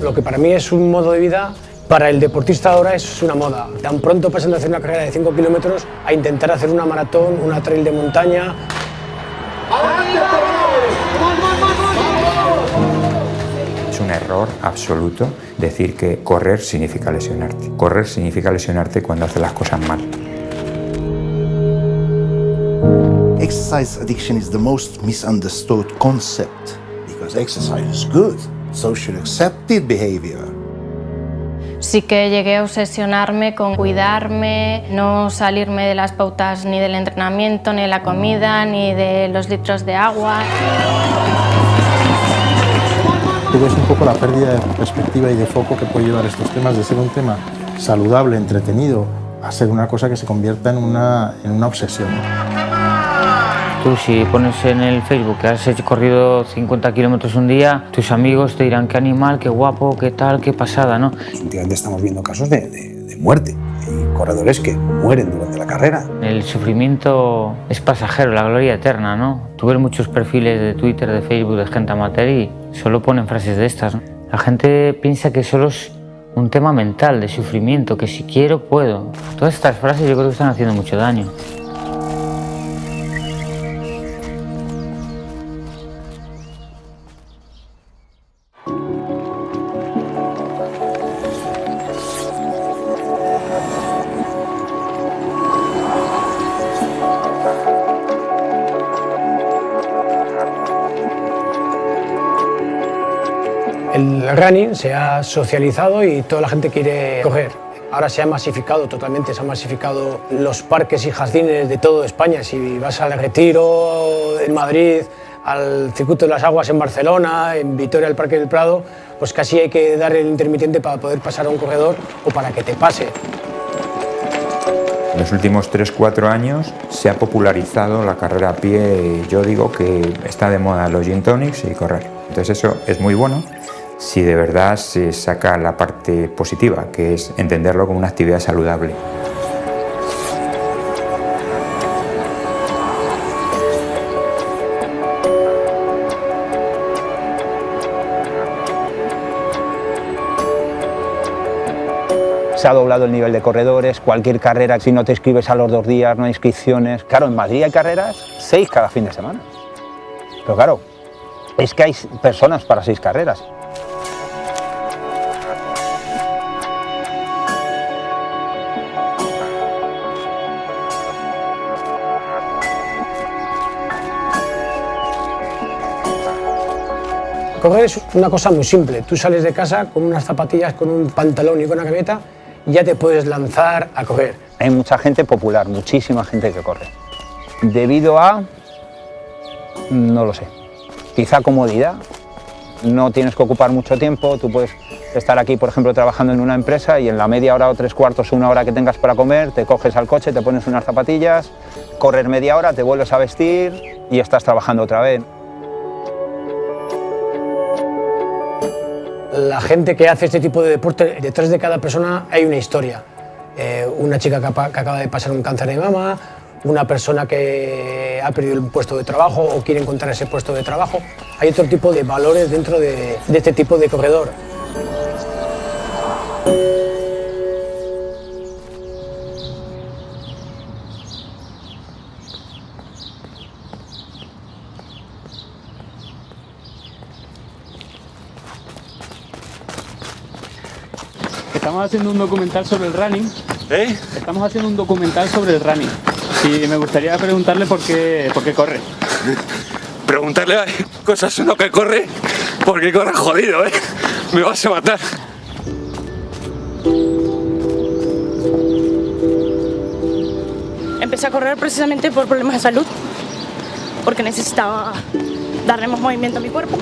Lo que para mí es un modo de vida, para el deportista ahora es una moda. Tan pronto pasan de hacer una carrera de 5 kilómetros a intentar hacer una maratón, una trail de montaña. Es un error absoluto decir que correr significa lesionarte. Correr significa lesionarte cuando haces las cosas mal. Exercise addiction is the most misunderstood concept because exercise is good, social accepted behavior. Sí que llegué a obsesionarme con cuidarme, no salirme de las pautas ni del entrenamiento, ni de la comida, ni de los litros de agua. Tú ves un poco la pérdida de perspectiva y de foco que puede llevar estos temas de ser un tema saludable, entretenido, a ser una cosa que se convierta en una obsesión. Tú si pones en el Facebook que has corrido 50 kilómetros un día, tus amigos te dirán qué animal, qué guapo, qué tal, qué pasada, ¿no? Últimamente estamos viendo casos de muerte. Hay corredores que mueren durante la carrera. El sufrimiento es pasajero, la gloria eterna, ¿no? Tú ves muchos perfiles de Twitter, de Facebook, de gente amateur y solo ponen frases de estas, ¿no? La gente piensa que solo es un tema mental, de sufrimiento, que si quiero, puedo. Todas estas frases yo creo que están haciendo mucho daño. El running se ha socializado y toda la gente quiere correr. Ahora se ha masificado totalmente, se han masificado los parques y jardines de toda España. Si vas al Retiro en Madrid, al Circuito de las Aguas en Barcelona, en Vitoria al Parque del Prado, pues casi hay que dar el intermitente para poder pasar a un corredor o para que te pase. En los últimos 3-4 años se ha popularizado la carrera a pie. Yo digo que está de moda los gin tonics y correr. Entonces eso es muy bueno si de verdad se saca la parte positiva, que es entenderlo como una actividad saludable. Se ha doblado el nivel de corredores, cualquier carrera, si no te inscribes a los 2 días, no hay inscripciones. Claro, en Madrid hay carreras 6 cada fin de semana. Pero claro, es que hay personas para 6 carreras. Correr es una cosa muy simple. Tú sales de casa con unas zapatillas, con un pantalón y con una camiseta y ya te puedes lanzar a correr. Hay mucha gente popular, muchísima gente que corre. Debido a, no lo sé, quizá comodidad. No tienes que ocupar mucho tiempo, tú puedes estar aquí, por ejemplo, trabajando en una empresa y en la media hora o 3/4, 1 hora que tengas para comer, te coges al coche, te pones unas zapatillas, correr media hora, te vuelves a vestir y estás trabajando otra vez. La gente que hace este tipo de deporte, detrás de cada persona hay una historia. Una chica que acaba de pasar un cáncer de mama, una persona que ha perdido el puesto de trabajo o quiere encontrar ese puesto de trabajo. Hay otro tipo de valores dentro de este tipo de corredor. Estamos haciendo un documental sobre el running. Estamos haciendo un documental sobre el running. Y me gustaría preguntarle por qué corre. Preguntarle cosas a uno que corre, porque corre jodido, ¿eh? Me vas a matar. Empecé a correr precisamente por problemas de salud, porque necesitaba darle más movimiento a mi cuerpo.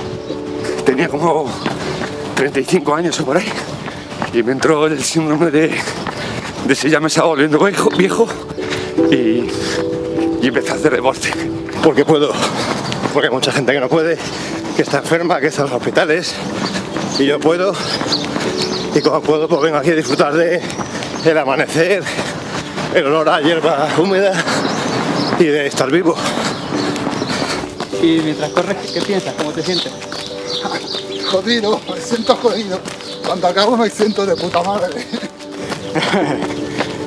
Tenía como 35 años o por ahí. Y me entró el síndrome de si ya me estaba volviendo viejo y empecé a hacer deporte. Porque puedo, porque hay mucha gente que no puede, que está enferma, que está en los hospitales y yo puedo, y como puedo pues vengo aquí a disfrutar del amanecer, el olor a hierba húmeda y de estar vivo. Y mientras corres, ¿qué piensas? ¿Cómo te sientes? jodido, me siento jodido. Cuando acabo me siento de puta madre.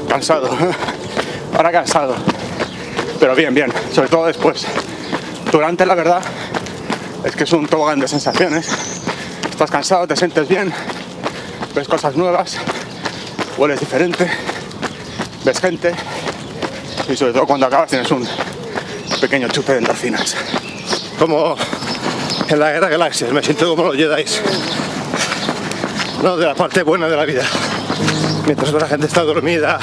Cansado, ahora cansado, pero bien, bien, sobre todo después. Durante, la verdad, es que es un tobogán de sensaciones. Estás cansado, te sientes bien, ves cosas nuevas, hueles diferente, ves gente y sobre todo cuando acabas tienes un pequeño chute de endorfinas. Como en la Guerra de Galaxias, me siento como los Jedi. No, de la parte buena de la vida. Mientras otra gente está dormida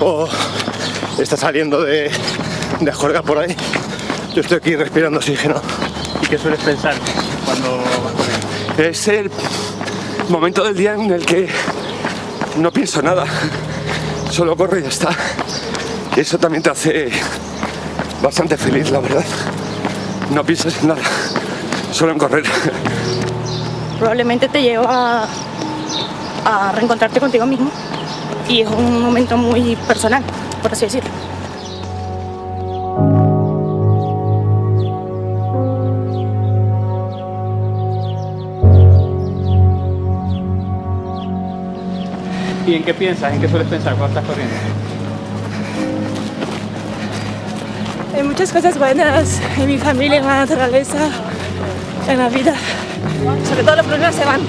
o está saliendo de juerga por ahí, yo estoy aquí respirando oxígeno. ¿Y qué sueles pensar cuando vas corriendo? Es el momento del día en el que no pienso nada, solo corro y ya está. Y eso también te hace bastante feliz, la verdad. No piensas en nada, solo en correr. Probablemente te lleva a reencontrarte contigo mismo y es un momento muy personal, por así decirlo. ¿Y en qué piensas? ¿En qué sueles pensar cuando estás corriendo? Hay muchas cosas buenas en mi familia, en la naturaleza, en la vida. Sobre todo los problemas se van.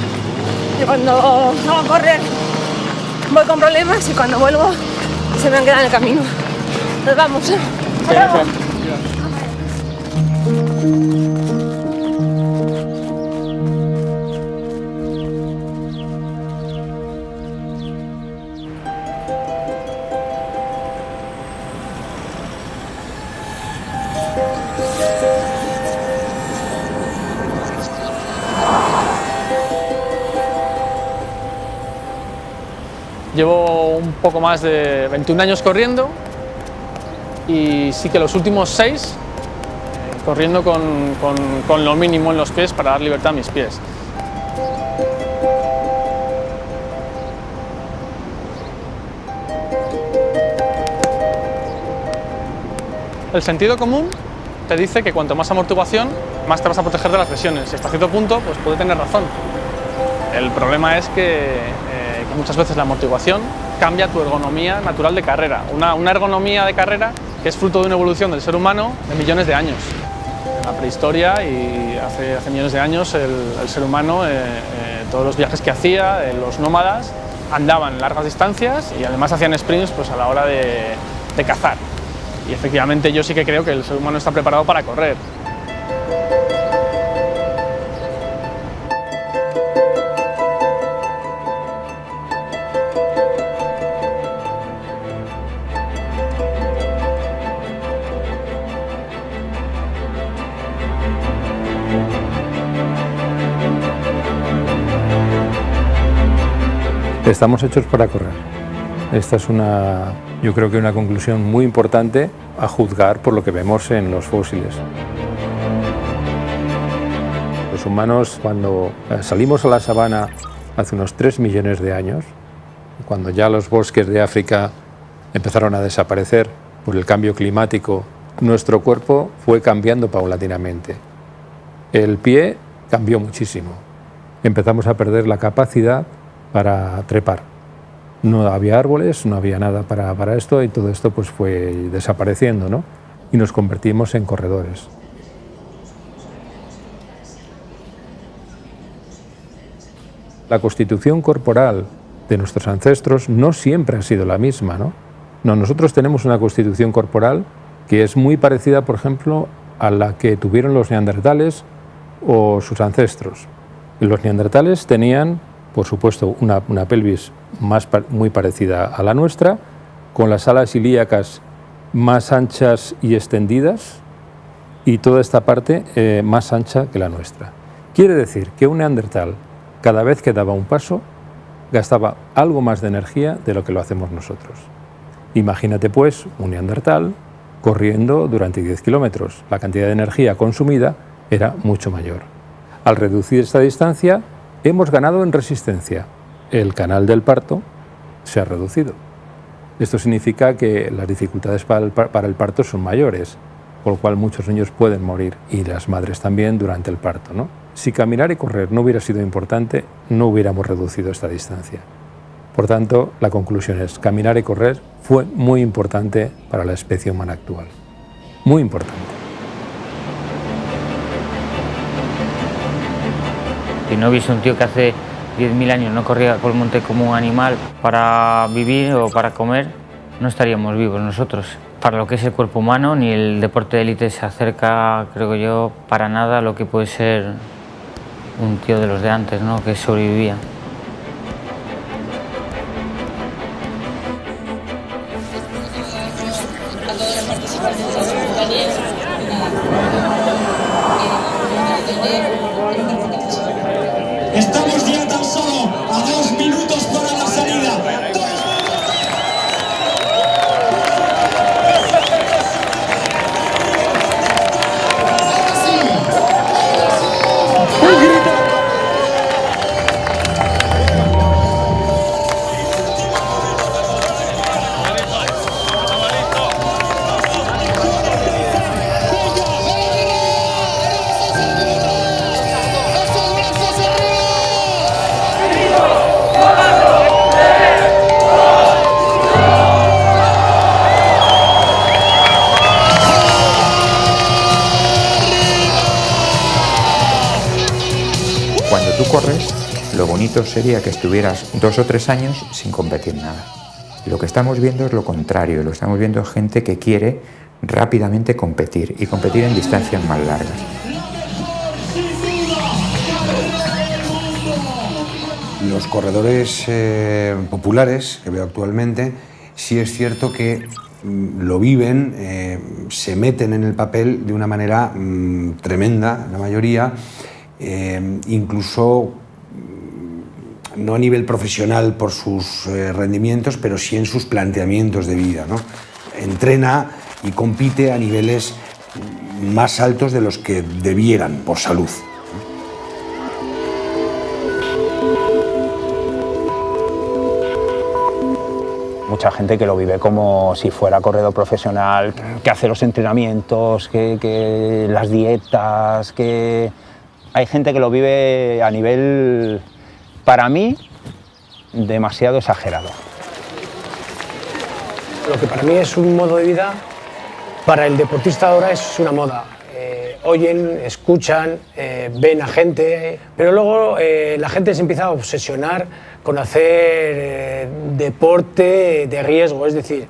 Y cuando hago a correr voy con problemas y cuando vuelvo se me han quedado en el camino. Nos vamos. ¡Vamos! Llevo un poco más de 21 años corriendo y sí que los últimos 6 corriendo con lo mínimo en los pies para dar libertad a mis pies. El sentido común te dice que cuanto más amortiguación, más te vas a proteger de las lesiones. Y hasta cierto punto pues puede tener razón. El problema es que muchas veces la amortiguación cambia tu ergonomía natural de carrera. Una ergonomía de carrera que es fruto de una evolución del ser humano de millones de años. En la prehistoria y hace millones de años el ser humano, todos los viajes que hacía, los nómadas, andaban largas distancias y además hacían sprints pues, a la hora de cazar. Y efectivamente yo sí que creo que el ser humano está preparado para correr. Estamos hechos para correr. Esta es yo creo que una conclusión muy importante a juzgar por lo que vemos en los fósiles. Los humanos, cuando salimos a la sabana hace unos 3 millones de años, cuando ya los bosques de África empezaron a desaparecer por el cambio climático, nuestro cuerpo fue cambiando paulatinamente. El pie cambió muchísimo. Empezamos a perder la capacidad para trepar. No había árboles, no había nada para esto y todo esto pues fue desapareciendo, ¿no? Y nos convertimos en corredores. La constitución corporal de nuestros ancestros no siempre ha sido la misma, ¿no? No, nosotros tenemos una constitución corporal que es muy parecida, por ejemplo, a la que tuvieron los neandertales o sus ancestros. Los neandertales tenían, por supuesto, una pelvis muy parecida a la nuestra, con las alas ilíacas más anchas y extendidas y toda esta parte más ancha que la nuestra. Quiere decir que un neandertal, cada vez que daba un paso, gastaba algo más de energía de lo que lo hacemos nosotros. Imagínate pues un neandertal corriendo durante 10 kilómetros. La cantidad de energía consumida era mucho mayor. Al reducir esta distancia, hemos ganado en resistencia. El canal del parto se ha reducido. Esto significa que las dificultades para el parto son mayores, por lo cual muchos niños pueden morir y las madres también durante el parto, ¿no? Si caminar y correr no hubiera sido importante, no hubiéramos reducido esta distancia. Por tanto, la conclusión es, caminar y correr fue muy importante para la especie humana actual. Muy importante. Si no hubiese un tío que hace 10.000 años no corría por el monte como un animal para vivir o para comer, no estaríamos vivos nosotros. Para lo que es el cuerpo humano, ni el deporte de élite se acerca, creo yo, para nada a lo que puede ser un tío de los de antes, ¿no? Que sobrevivía. Estamos ya tan solo a 2 minutos para la salida. Cuando tú corres, lo bonito sería que estuvieras 2 o 3 años sin competir nada. Lo que estamos viendo es lo contrario, lo estamos viendo gente que quiere rápidamente competir y competir en distancias más largas. Los corredores populares que veo actualmente, sí es cierto que lo viven, se meten en el papel de una manera tremenda, la mayoría, incluso no a nivel profesional por sus rendimientos, pero sí en sus planteamientos de vida, ¿no? Entrena y compite a niveles más altos de los que debieran por salud. Mucha gente que lo vive como si fuera corredor profesional, que hace los entrenamientos, que las dietas, que... Hay gente que lo vive a nivel, para mí, demasiado exagerado. Lo que para mí es un modo de vida, para el deportista ahora es una moda. Oyen, escuchan, ven a gente, pero luego la gente se empieza a obsesionar con hacer deporte de riesgo, es decir,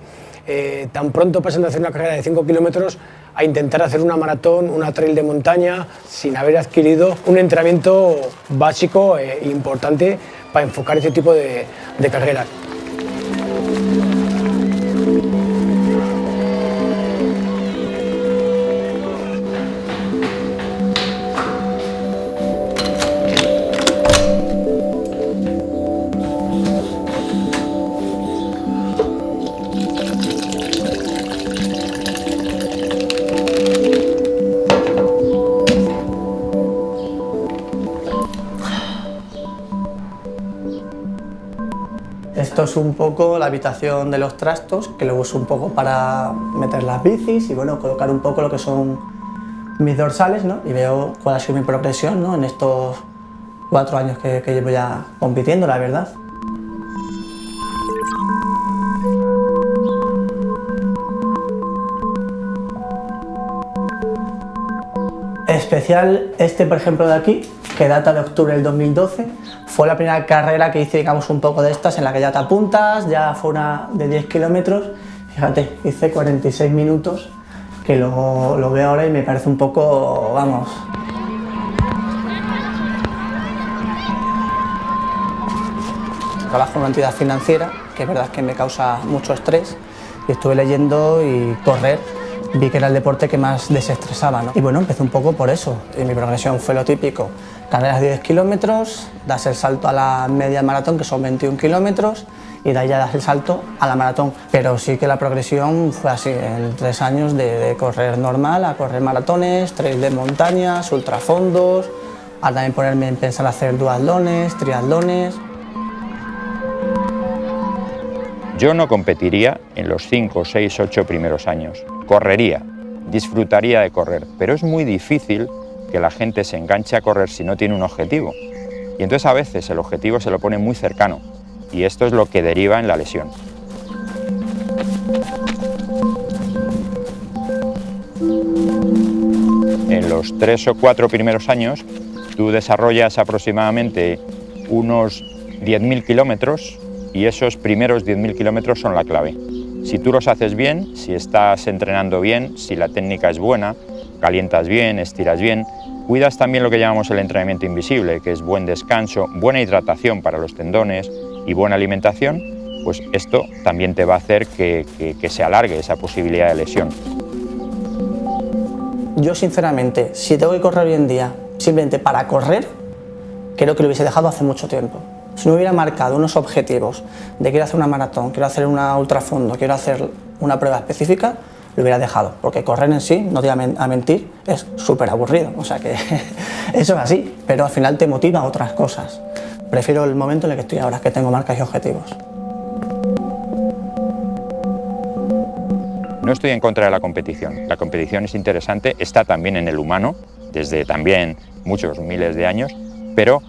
tan pronto pasan de hacer una carrera de 5 kilómetros a intentar hacer una maratón, una trail de montaña, sin haber adquirido un entrenamiento básico e importante para enfocar este tipo de carreras. Esto es un poco la habitación de los trastos, que lo uso un poco para meter las bicis y bueno, colocar un poco lo que son mis dorsales, ¿no? Y veo cuál ha sido mi progresión, ¿no? En estos 4 años que llevo ya compitiendo, la verdad. Especial este, por ejemplo, de aquí, que data de octubre del 2012, fue la primera carrera que hice, digamos, un poco de estas, en la que ya te apuntas, ya fue una de 10 kilómetros, fíjate, hice 46 minutos, que lo veo ahora y me parece un poco, vamos... Trabajo en una entidad financiera, que es verdad que me causa mucho estrés, y estuve leyendo y correr. Vi que era el deporte que más desestresaba, ¿no? Y bueno, empecé un poco por eso. Y mi progresión fue lo típico. Carreras de 10 kilómetros, das el salto a la media maratón, que son 21 kilómetros, y de ahí ya das el salto a la maratón. Pero sí que la progresión fue así, en 3 años de correr normal a correr maratones, trail de montañas, ultrafondos, a también ponerme en pensar hacer duatlones, triatlones. Yo no competiría en los 5, 6, 8 primeros años. Correría, disfrutaría de correr, pero es muy difícil que que la gente se enganche a correr si no tiene un objetivo. Y entonces a veces el objetivo se lo pone muy cercano y esto es lo que deriva en la lesión. En los 3 o 4 primeros años tú desarrollas aproximadamente unos 10.000 kilómetros y esos primeros 10.000 kilómetros son la clave. Si tú los haces bien, si estás entrenando bien, si la técnica es buena, calientas bien, estiras bien, cuidas también lo que llamamos el entrenamiento invisible, que es buen descanso, buena hidratación para los tendones y buena alimentación, pues esto también te va a hacer que se alargue esa posibilidad de lesión. Yo sinceramente, si tengo que correr hoy en día simplemente para correr, creo que lo hubiese dejado hace mucho tiempo. Si no hubiera marcado unos objetivos de quiero hacer una maratón, quiero hacer una ultrafondo, quiero hacer una prueba específica, lo hubiera dejado, porque correr en sí, no te voy a mentir, es súper aburrido, o sea que eso es así, pero al final te motiva a otras cosas. Prefiero el momento en el que estoy ahora, que tengo marcas y objetivos. No estoy en contra de la competición es interesante, está también en el humano, desde también muchos miles de años, pero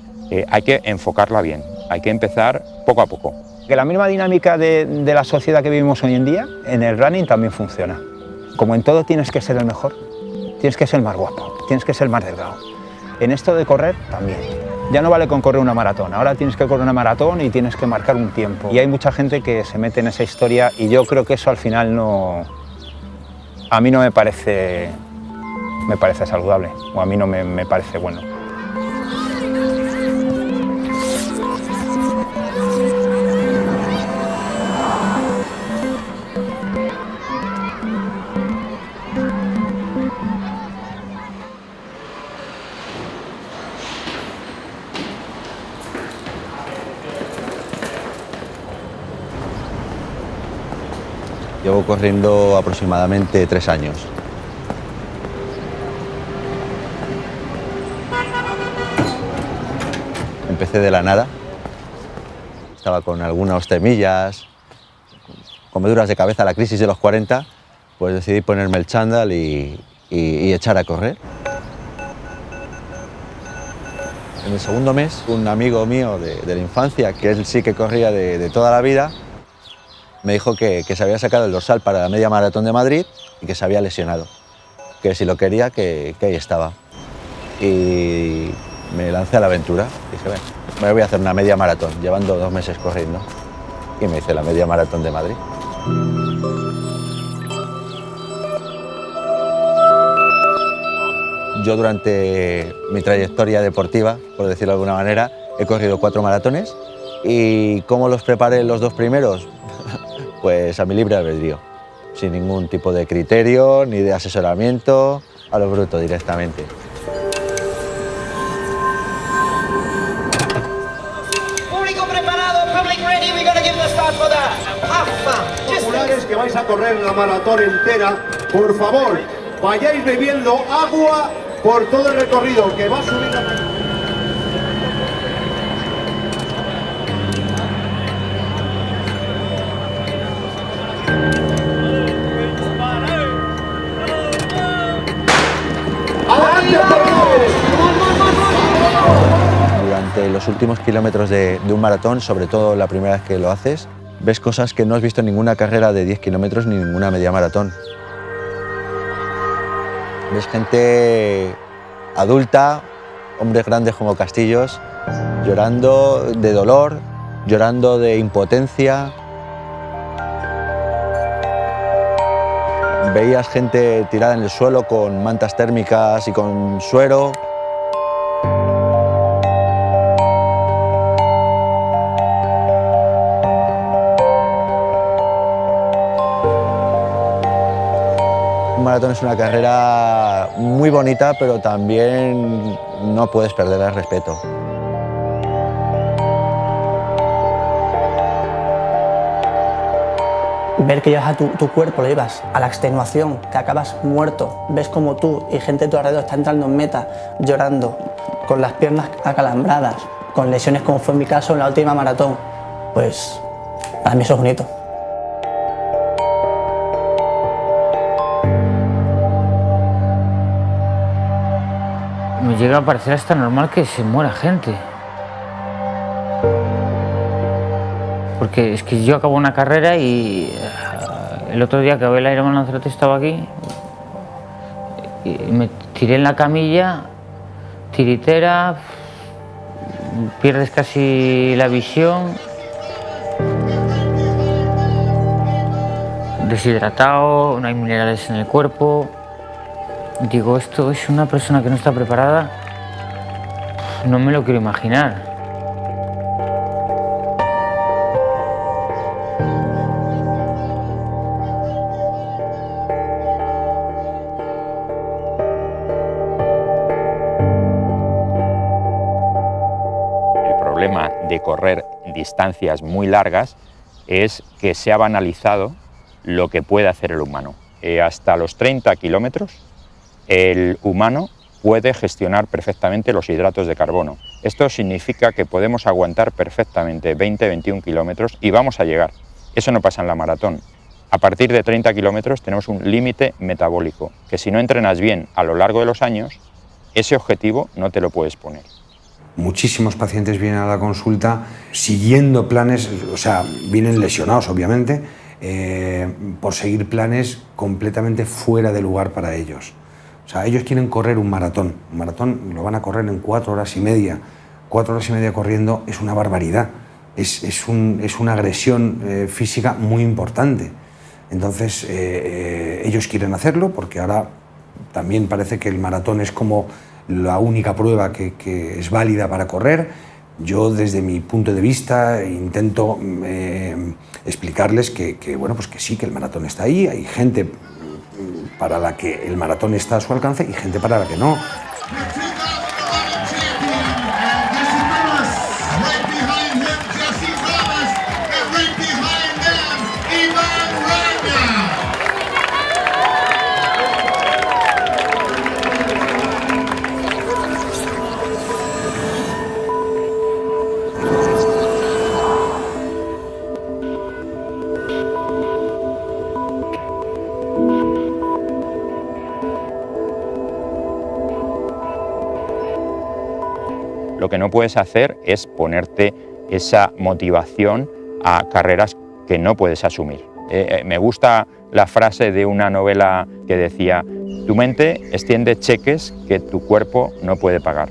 hay que enfocarla bien, hay que empezar poco a poco. Que la misma dinámica de la sociedad que vivimos hoy en día, en el running también funciona. Como en todo tienes que ser el mejor, tienes que ser el más guapo, tienes que ser el más delgado. En esto de correr también. Ya no vale con correr una maratón, ahora tienes que correr una maratón y tienes que marcar un tiempo. Y hay mucha gente que se mete en esa historia y yo creo que eso al final no... A mí no me parece saludable, o a mí no me parece bueno. Llevo corriendo aproximadamente 3 años. Empecé de la nada, estaba con algunas temillas, comeduras de cabeza, la crisis de los 40, pues decidí ponerme el chándal y echar a correr. En el segundo mes, un amigo mío de la infancia, que él sí que corría de toda la vida, me dijo que se había sacado el dorsal para la media maratón de Madrid y que se había lesionado, que si lo quería, que ahí estaba. Y me lancé a la aventura, dije, ven, me voy a hacer una media maratón, llevando 2 meses corriendo, y me hice la media maratón de Madrid. Yo durante mi trayectoria deportiva, por decirlo de alguna manera, he corrido 4 maratones. ¿Y cómo los preparé los 2 primeros? Pues a mi libre albedrío, sin ningún tipo de criterio ni de asesoramiento, a lo bruto directamente. Público preparado, public ready, we're gonna give the start for that. Have fun. Populares que vais a correr la maratón entera, por favor, vayáis bebiendo agua por todo el recorrido, que va a subir la... Durante los últimos kilómetros de un maratón, sobre todo la primera vez que lo haces, ves cosas que no has visto en ninguna carrera de 10 kilómetros ni ninguna media maratón. Ves gente adulta, hombres grandes como castillos, llorando de dolor, llorando de impotencia. Veías gente tirada en el suelo con mantas térmicas y con suero. Un maratón es una carrera muy bonita, pero también no puedes perder el respeto. Ver que llevas a tu cuerpo, lo llevas a la extenuación, que acabas muerto, ves como tú y gente a tu alrededor está entrando en meta, llorando, con las piernas acalambradas, con lesiones como fue en mi caso en la última maratón, pues para mí eso es bonito. me llega a parecer hasta normal que se muera gente. Porque es que yo acabo una carrera y el otro día que acabé el Ironman Lanzarote estaba aquí y me tiré en la camilla, tiritera, pierdes casi la visión, deshidratado, no hay minerales en el cuerpo. Digo, esto es una persona que no está preparada, no me lo quiero imaginar. De correr distancias muy largas es que se ha banalizado lo que puede hacer el humano. Hasta los 30 kilómetros el humano puede gestionar perfectamente los hidratos de carbono. Esto significa que podemos aguantar perfectamente 20-21 kilómetros y vamos a llegar. Eso no pasa en la maratón. A partir de 30 kilómetros tenemos un límite metabólico, que si no entrenas bien a lo largo de los años, ese objetivo no te lo puedes poner. Muchísimos pacientes vienen a la consulta siguiendo planes, o sea, vienen lesionados obviamente, por seguir planes completamente fuera de lugar para ellos. O sea, ellos quieren correr un maratón lo van a correr en 4 horas y media. 4 horas y media corriendo es una barbaridad, es una agresión física muy importante. Entonces, ellos quieren hacerlo porque ahora también parece que el maratón es como la única prueba que es válida para correr. Yo, desde mi punto de vista, intento explicarles que, bueno, pues que sí, que el maratón está ahí, hay gente para la que el maratón está a su alcance y gente para la que no. Lo que no puedes hacer es ponerte esa motivación a carreras que no puedes asumir. Me gusta la frase de una novela que decía: tu mente extiende cheques que tu cuerpo no puede pagar.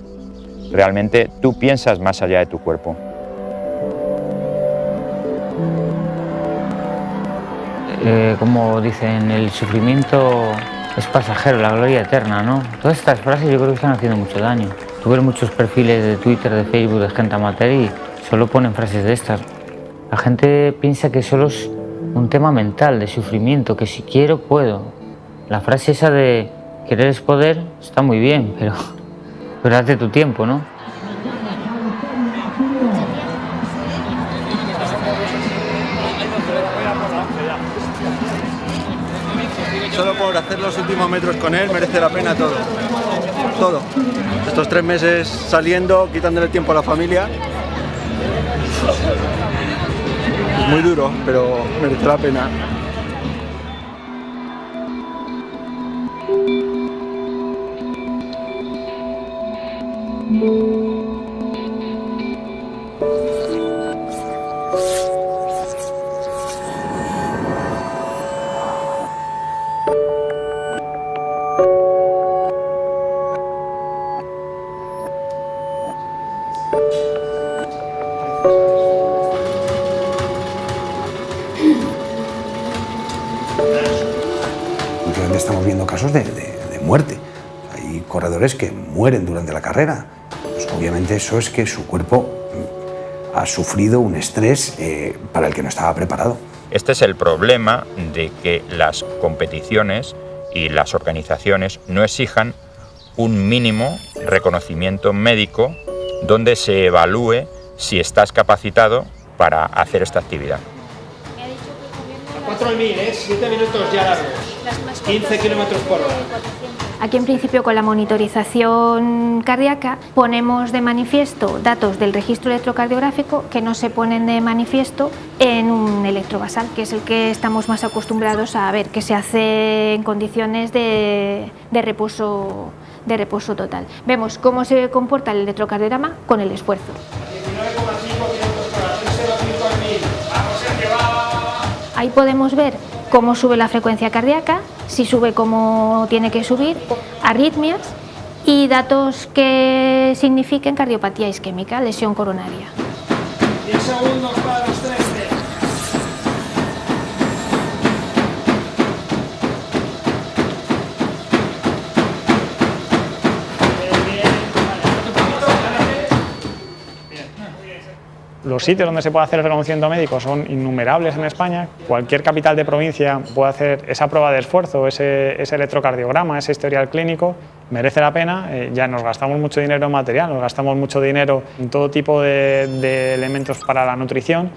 Realmente tú piensas más allá de tu cuerpo. Como dicen, el sufrimiento es pasajero, la gloria eterna, ¿no? Todas estas frases yo creo que están haciendo mucho daño. Tú ves muchos perfiles de Twitter, de Facebook, de gente amateur y solo ponen frases de estas. La gente piensa que solo es un tema mental, de sufrimiento, que si quiero, puedo. La frase esa de querer es poder está muy bien, pero date tu tiempo, ¿no? Solo por hacer los últimos metros con él merece la pena todo. Todo. Estos 3 meses saliendo, quitándole tiempo a la familia. Es muy duro, pero merece la pena. Últimamente estamos viendo casos de muerte. Hay corredores que mueren durante la carrera. Pues obviamente eso es que su cuerpo ha sufrido un estrés para el que no estaba preparado. Este es el problema de que las competiciones y las organizaciones no exijan un mínimo reconocimiento médico donde se evalúe si estás capacitado para hacer esta actividad. 4 al 1000, 7 minutos ya largos, 15 kilómetros por hora. Aquí, en principio, con la monitorización cardíaca ponemos de manifiesto datos del registro electrocardiográfico que no se ponen de manifiesto en un electrobasal, que es el que estamos más acostumbrados a ver, que se hace en condiciones de reposo de reposo total. Vemos cómo se comporta el electrocardiograma con el esfuerzo. Ahí podemos ver cómo sube la frecuencia cardíaca, si sube como tiene que subir, arritmias y datos que signifiquen cardiopatía isquémica, lesión coronaria. 10 segundos para los 13. Los sitios donde se puede hacer el reconocimiento médico son innumerables en España. Cualquier capital de provincia puede hacer esa prueba de esfuerzo, ese electrocardiograma, ese historial clínico. Merece la pena. Ya nos gastamos mucho dinero en material, nos gastamos mucho dinero en todo tipo de elementos para la nutrición.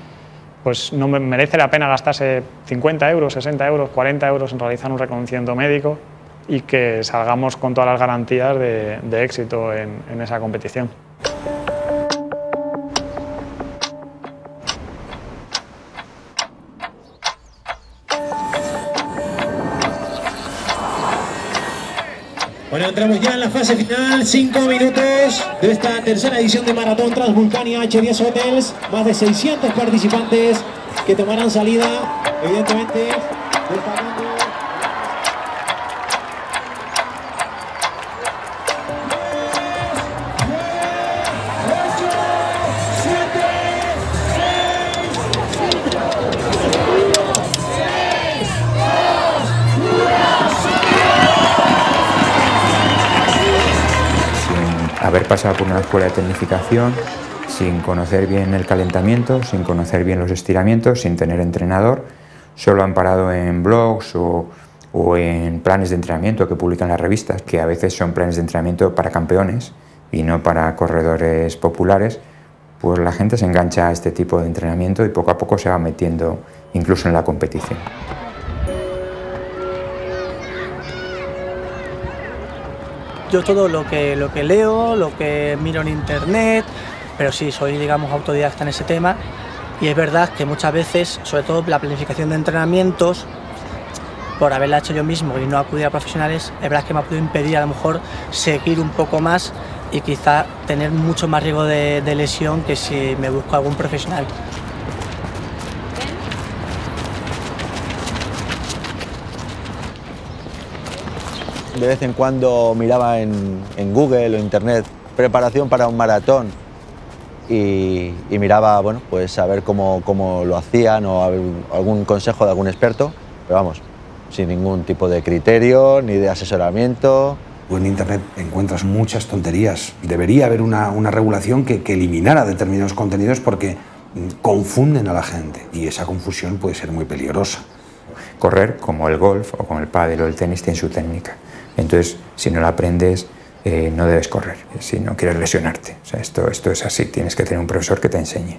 Pues no merece la pena gastarse 50 euros, 60 euros, 40 euros en realizar un reconocimiento médico y que salgamos con todas las garantías de éxito en esa competición. Bueno, entramos ya en la fase final, 5 minutos de esta tercera edición de Maratón Transvulcania H10 Hotels. Más de 600 participantes que tomarán salida, evidentemente, destacando. Haber pasado por una escuela de tecnificación sin conocer bien el calentamiento, sin conocer bien los estiramientos, sin tener entrenador, solo amparado en blogs o en planes de entrenamiento que publican las revistas, que a veces son planes de entrenamiento para campeones y no para corredores populares, pues la gente se engancha a este tipo de entrenamiento y poco a poco se va metiendo incluso en la competición. Yo todo lo que leo, lo que miro en internet, pero sí, soy, digamos, autodidacta en ese tema, y es verdad que muchas veces, sobre todo la planificación de entrenamientos, por haberla hecho yo mismo y no acudir a profesionales, es verdad que me ha podido impedir a lo mejor seguir un poco más y quizá tener mucho más riesgo de lesión que si me busco algún profesional. De vez en cuando miraba en Google o Internet preparación para un maratón y miraba, bueno, pues a ver cómo lo hacían o algún consejo de algún experto, pero vamos, sin ningún tipo de criterio ni de asesoramiento. En Internet encuentras muchas tonterías. Debería haber una regulación que eliminara determinados contenidos porque confunden a la gente y esa confusión puede ser muy peligrosa. Correr, como el golf o como el pádel o el tenis, tiene su técnica. Entonces, si no la aprendes, no debes correr, si no quieres lesionarte. O sea, esto es así, tienes que tener un profesor que te enseñe.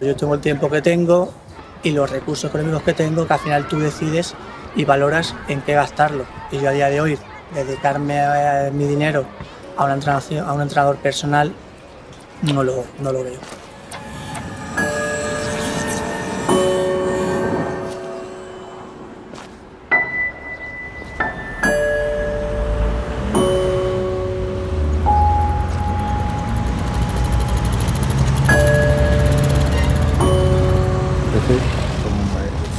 Yo tengo el tiempo que tengo y los recursos económicos que tengo, que al final tú decides y valoras en qué gastarlo. Y yo a día de hoy, dedicarme a mi dinero a un entrenador personal, no lo veo.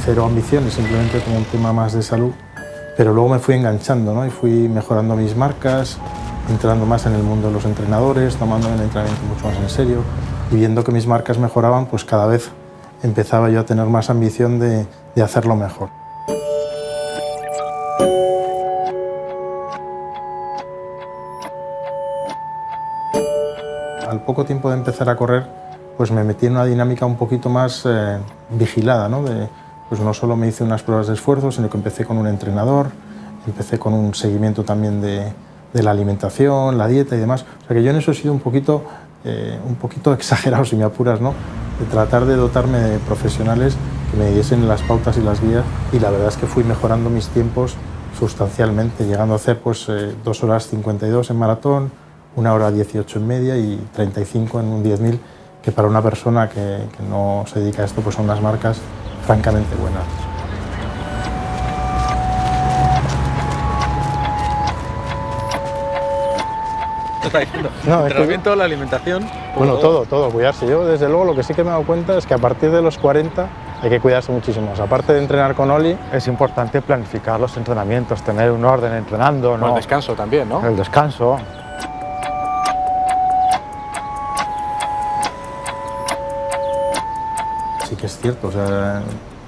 Cero ambiciones, simplemente como un tema más de salud, pero luego me fui enganchando, ¿no? Y fui mejorando mis marcas, entrando más en el mundo de los entrenadores, tomando el entrenamiento mucho más en serio y viendo que mis marcas mejoraban, pues cada vez empezaba yo a tener más ambición de hacerlo mejor. Al poco tiempo de empezar a correr, pues me metí en una dinámica un poquito más vigilada, ¿no? Pues no solo me hice unas pruebas de esfuerzo, sino que empecé con un entrenador, empecé con un seguimiento también de la alimentación, la dieta y demás. O sea que yo en eso he sido un poquito exagerado, si me apuras, ¿no? De tratar de dotarme de profesionales que me diesen las pautas y las guías, y la verdad es que fui mejorando mis tiempos sustancialmente, llegando a hacer pues 2 horas 52 en maratón, 1 hora 18 en media y 35 en un 10.000, que para una persona que no se dedica a esto pues son unas marcas francamente buenas. te está diciendo. No, Entrenamiento, la alimentación. Bueno, todo, cuidarse. Yo, desde luego, lo que sí que me he dado cuenta es que a partir de los 40 hay que cuidarse muchísimo más. Aparte de entrenar con Oli, es importante planificar los entrenamientos, tener un orden entrenando, ¿no? El descanso también, ¿no? El descanso. Sí que es cierto, o sea,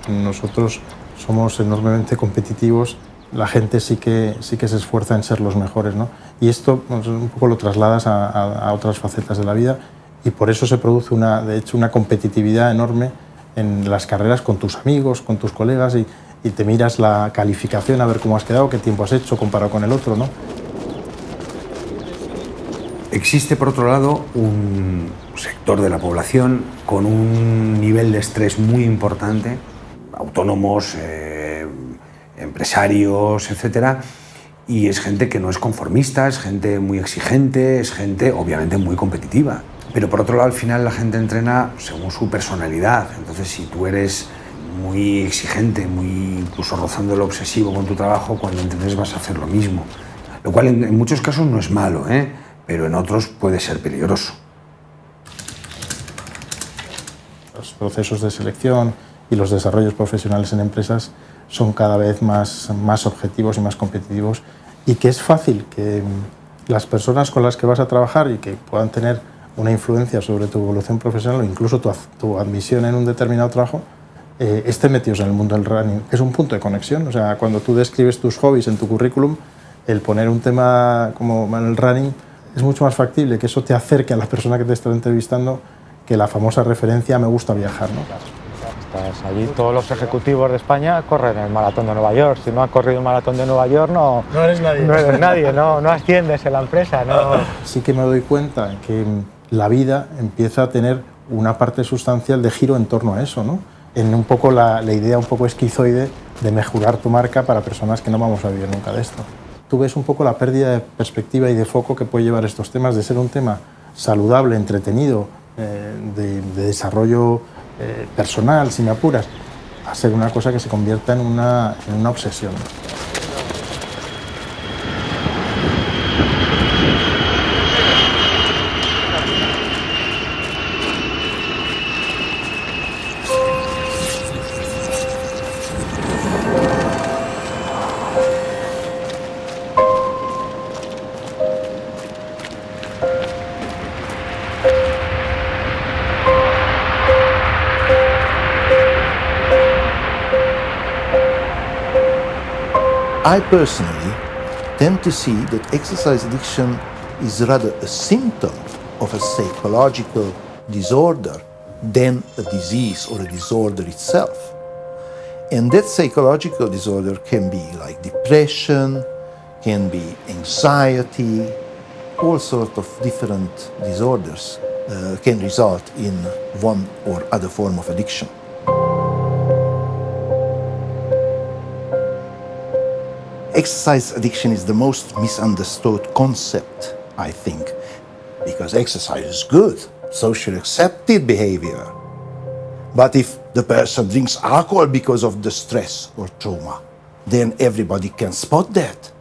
nosotros somos enormemente competitivos, la gente sí que se esfuerza en ser los mejores, ¿no? Y esto pues, un poco lo trasladas a otras facetas de la vida y por eso se produce de hecho una competitividad enorme en las carreras con tus amigos, con tus colegas y te miras la calificación a ver cómo has quedado, qué tiempo has hecho comparado con el otro, ¿no? Existe, por otro lado, un sector de la población con un nivel de estrés muy importante, autónomos, empresarios, etcétera, y es gente que no es conformista, es gente muy exigente, es gente obviamente muy competitiva. Pero por otro lado, al final la gente entrena según su personalidad. Entonces, si tú eres muy exigente, muy incluso rozando lo obsesivo con tu trabajo, cuando entrenes vas a hacer lo mismo. Lo cual en muchos casos no es malo, pero en otros puede ser peligroso. Los procesos de selección y los desarrollos profesionales en empresas son cada vez más objetivos y más competitivos y que es fácil que las personas con las que vas a trabajar y que puedan tener una influencia sobre tu evolución profesional o incluso tu admisión en un determinado trabajo estén metidos en el mundo del running. Es un punto de conexión, o sea, cuando tú describes tus hobbies en tu currículum, el poner un tema como en el running es mucho más factible que eso te acerque a la persona que te está entrevistando que la famosa referencia me gusta viajar, ¿no? Estás allí, todos los ejecutivos de España corren el maratón de Nueva York. Si no has corrido el maratón de Nueva York, no eres nadie. No eres nadie, no asciendes en la empresa. No. Sí que me doy cuenta que la vida empieza a tener una parte sustancial de giro en torno a eso, ¿no? En un poco la idea un poco esquizoide de mejorar tu marca para personas que no vamos a vivir nunca de esto. Tú ves un poco la pérdida de perspectiva y de foco que puede llevar estos temas, de ser un tema saludable, entretenido, de desarrollo personal, si me apuras, a ser una cosa que se convierta en una obsesión. I personally tend to see that exercise addiction is rather a symptom of a psychological disorder than a disease or a disorder itself. And that psychological disorder can be like depression, can be anxiety, all sorts of different disorders can result in one or other form of addiction. Exercise addiction is the most misunderstood concept, I think, because exercise is good, socially accepted behavior. But if the person drinks alcohol because of the stress or trauma, then everybody can spot that.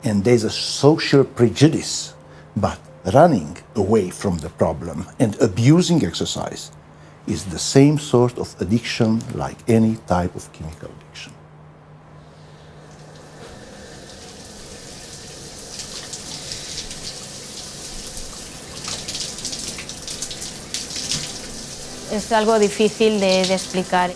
And there's a social prejudice. But running away from the problem and abusing exercise is the same sort of addiction like any type of chemical addiction. Es algo difícil de explicar.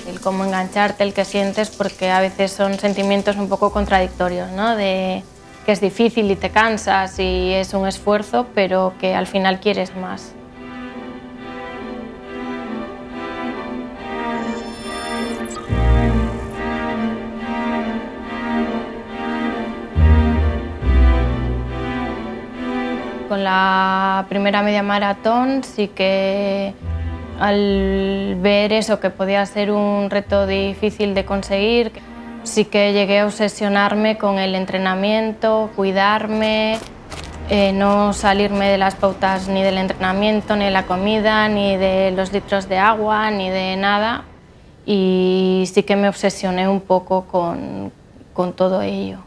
El cómo engancharte, el que sientes, porque a veces son sentimientos un poco contradictorios, ¿no? De que es difícil y te cansas y es un esfuerzo, pero que al final quieres más. Con la primera media maratón sí que al ver eso que podía ser un reto difícil de conseguir, sí que llegué a obsesionarme con el entrenamiento, cuidarme, no salirme de las pautas ni del entrenamiento, ni de la comida, ni de los litros de agua, ni de nada. Y sí que me obsesioné un poco con todo ello.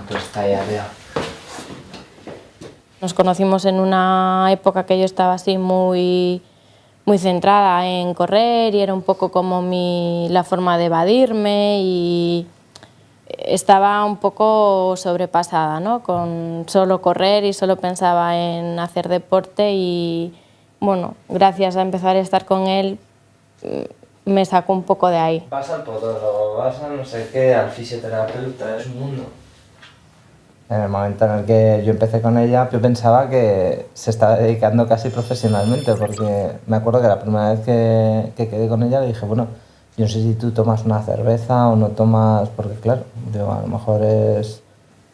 Tú estás ahí arriba. Nos conocimos en una época que yo estaba así muy centrada en correr y era un poco como la forma de evadirme y estaba un poco sobrepasada, ¿no? Con solo correr y solo pensaba en hacer deporte y bueno, gracias a empezar a estar con él me sacó un poco de ahí. Vas al podólogo, vas a no sé qué, al fisioterapeuta, es un mundo. En el momento en el que yo empecé con ella, yo pensaba que se estaba dedicando casi profesionalmente, porque me acuerdo que la primera vez que quedé con ella le dije, bueno, yo no sé si tú tomas una cerveza o no tomas, porque claro, digo, a lo mejor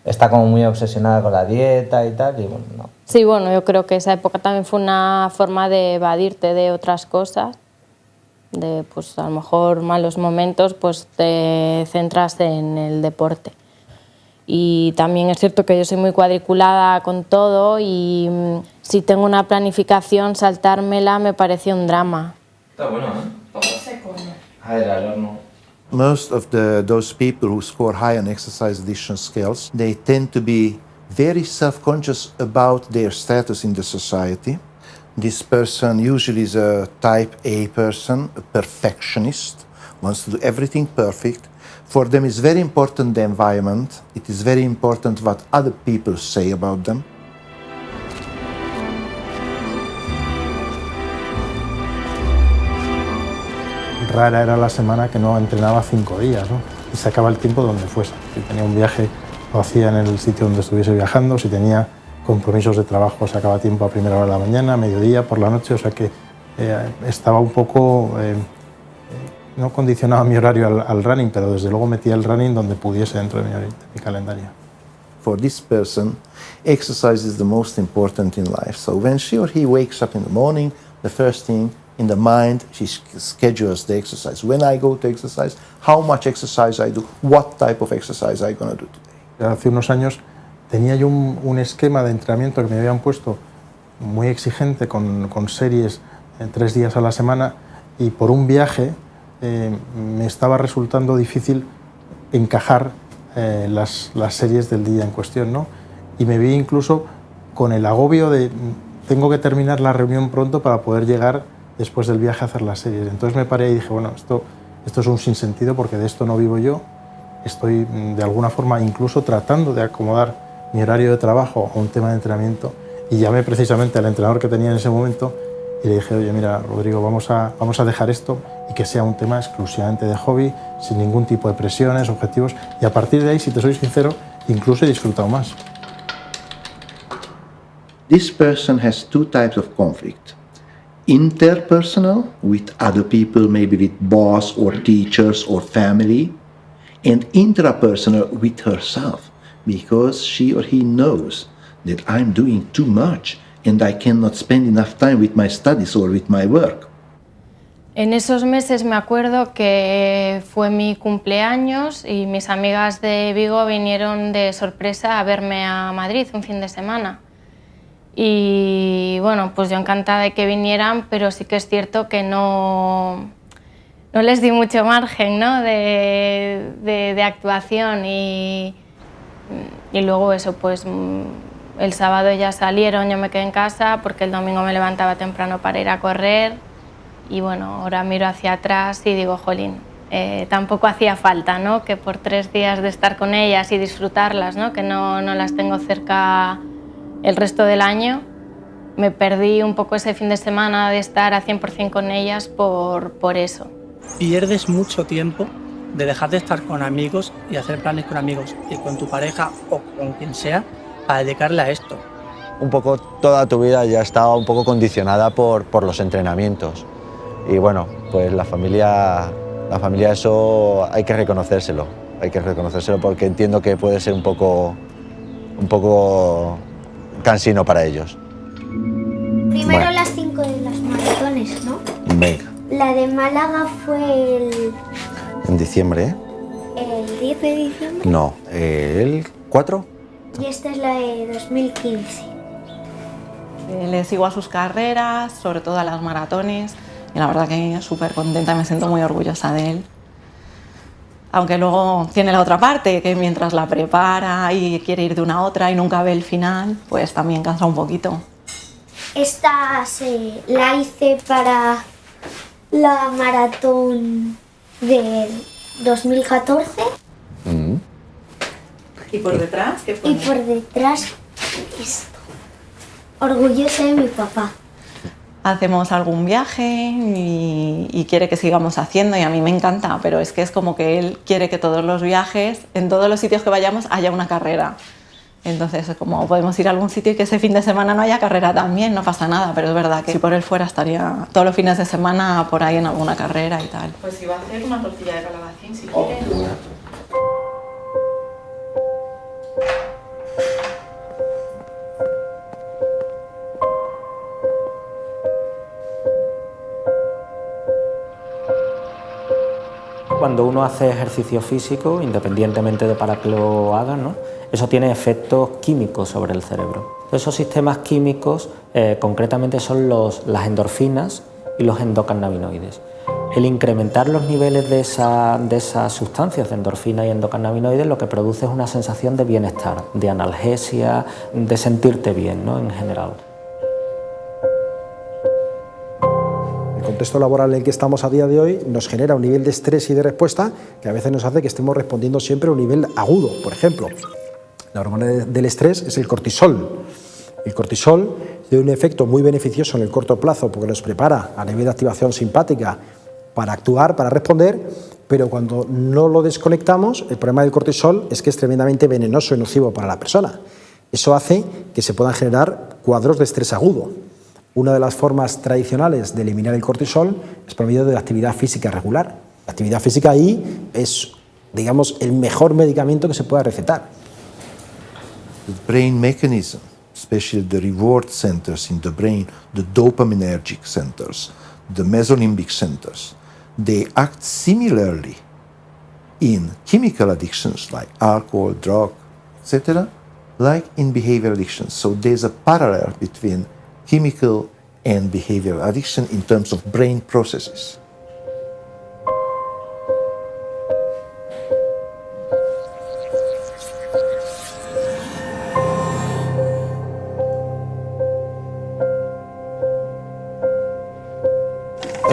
está como muy obsesionada con la dieta y tal, y bueno, no. Sí, bueno, yo creo que esa época también fue una forma de evadirte de otras cosas, de pues a lo mejor malos momentos, pues te centras en el deporte. Y también es cierto que yo soy muy cuadriculada con todo y si tengo una planificación, saltármela me parece un drama. Está bueno, ¿eh? Poco seco. A ver, al horno. Most of those people who score high on exercise addiction scales, they tend to be very self-conscious about their status in the society. This person usually is a type A person, a perfectionist, wants to do everything perfect. For them it's very important the environment, it is very important what other people say about them. Rara era la semana que no entrenaba 5 días, ¿no? Y sacaba el tiempo donde fuese. Si tenía un viaje, lo hacía en el sitio donde estuviese viajando. Si tenía compromisos de trabajo, sacaba tiempo a primera hora de la mañana, a mediodía, por la noche. O sea que estaba un poco... no condicionaba mi horario al running, pero desde luego metía el running donde pudiese dentro de mi calendario. For this person, exercise is the most important in life. So when she or he wakes up in the morning, the first thing in the mind, she schedules the exercise. When I go to exercise, how much exercise I do, what type of exercise I'm going to do today. Hace unos años tenía yo un esquema de entrenamiento que me habían puesto muy exigente con series 3 días a la semana y por un viaje me estaba resultando difícil encajar las series del día en cuestión, ¿no? Y me vi incluso con el agobio de tengo que terminar la reunión pronto para poder llegar después del viaje a hacer las series. Entonces me paré y dije, bueno, esto es un sinsentido porque de esto no vivo yo. Estoy de alguna forma incluso tratando de acomodar mi horario de trabajo a un tema de entrenamiento y llamé precisamente al entrenador que tenía en ese momento y le dije, oye, mira, Rodrigo, vamos a dejar esto y que sea un tema exclusivamente de hobby, sin ningún tipo de presiones, objetivos, y a partir de ahí, si te soy sincero, incluso he disfrutado más. This person has 2 types of conflict. Interpersonal, with other people, maybe with boss or teachers or family, and intrapersonal with herself, because she or he knows that I'm doing too much and I cannot spend enough time with my studies or with my work. En esos meses me acuerdo que fue mi cumpleaños y mis amigas de Vigo vinieron de sorpresa a verme a Madrid un fin de semana. Y bueno, pues yo encantada de que vinieran, pero sí que es cierto que no les di mucho margen, ¿no? de actuación y luego eso, pues el sábado ya salieron, yo me quedé en casa porque el domingo me levantaba temprano para ir a correr y bueno, ahora miro hacia atrás y digo, jolín, tampoco hacía falta, ¿no? Que por 3 días de estar con ellas y disfrutarlas, ¿no? Que no las tengo cerca el resto del año, me perdí un poco ese fin de semana de estar a 100% con ellas por eso. Pierdes mucho tiempo de dejar de estar con amigos y hacer planes con amigos y con tu pareja o con quien sea para dedicarle a esto. Un poco toda tu vida ya estaba un poco condicionada por los entrenamientos y bueno, pues la familia eso hay que reconocérselo porque entiendo que puede ser un poco cansino para ellos. Primero bueno. las 5 de las maratones, ¿no? Venga. La de Málaga fue En diciembre, el 10 de diciembre. No, el 4. Y esta es la de 2015. Le sigo a sus carreras, sobre todo a las maratones, y la verdad que súper contenta, me siento muy orgullosa de él. Aunque luego tiene la otra parte, que mientras la prepara y quiere ir de una a otra y nunca ve el final, pues también cansa un poquito. Esta la hice para la maratón de 2014. ¿Y por detrás qué pone? Y por detrás esto. Orgullosa de mi papá. Hacemos algún viaje y quiere que sigamos haciendo, y a mí me encanta, pero es que es como que él quiere que todos los viajes, en todos los sitios que vayamos, haya una carrera. Entonces, como podemos ir a algún sitio y que ese fin de semana no haya carrera también, no pasa nada, pero es verdad que si por él fuera estaría todos los fines de semana por ahí en alguna carrera y tal. Pues iba a hacer una tortilla de calabacín si quiere. Cuando uno hace ejercicio físico, independientemente de para qué lo haga, ¿no?, eso tiene efectos químicos sobre el cerebro. Esos sistemas químicos concretamente son las endorfinas y los endocannabinoides. El incrementar los niveles de esas sustancias de endorfina y endocannabinoides lo que produce es una sensación de bienestar, de analgesia, de sentirte bien, ¿no?, en general. El contexto laboral en el que estamos a día de hoy nos genera un nivel de estrés y de respuesta que a veces nos hace que estemos respondiendo siempre a un nivel agudo. Por ejemplo, la hormona del estrés es el cortisol. El cortisol tiene un efecto muy beneficioso en el corto plazo porque nos prepara a nivel de activación simpática para actuar, para responder, pero cuando no lo desconectamos, el problema del cortisol es que es tremendamente venenoso y nocivo para la persona. Eso hace que se puedan generar cuadros de estrés agudo. Una de las formas tradicionales de eliminar el cortisol es por medio de la actividad física regular. La actividad física ahí es, digamos, el mejor medicamento que se pueda recetar. The brain mechanism, especially the reward centers in the brain, the dopaminergic centers, the mesolimbic centers, they act similarly in chemical addictions like alcohol, drug, etc., like in behavioral addictions. So there's a parallel between chemical and behavioral addiction in terms of brain processes.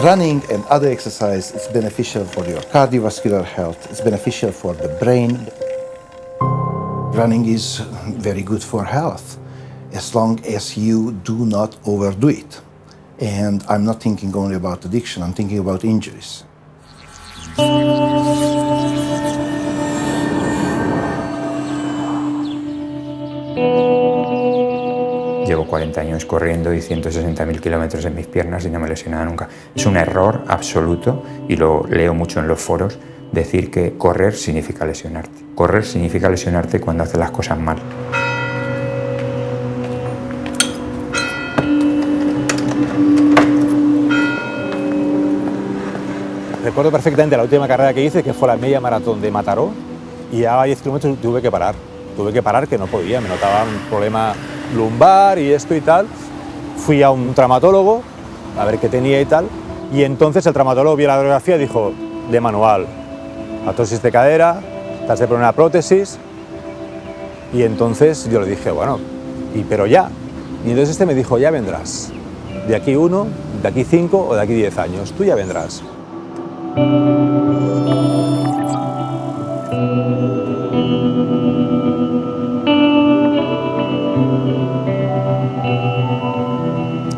Running and other exercise is beneficial for your cardiovascular health, it's beneficial for the brain. Running is very good for health, as long as you do not overdo it. And I'm not thinking only about addiction, I'm thinking about injuries. Llevo 40 años corriendo y 160.000 kilómetros en mis piernas y no me he lesionado nunca. Es un error absoluto, y lo leo mucho en los foros, decir que correr significa lesionarte. Correr significa lesionarte cuando haces las cosas mal. Recuerdo perfectamente la última carrera que hice, que fue la media maratón de Mataró, y a 10 kilómetros tuve que parar. Tuve que parar, que no podía, me notaba un problema lumbar y esto y tal. Fui a un traumatólogo a ver qué tenía y tal, y entonces el traumatólogo vio la radiografía y dijo, de manual, artrosis de cadera, te has de poner una prótesis. Y entonces yo le dije, bueno, pero ya. Y entonces este me dijo, ya vendrás. De aquí 1, de aquí 5 o de aquí 10 años, tú ya vendrás.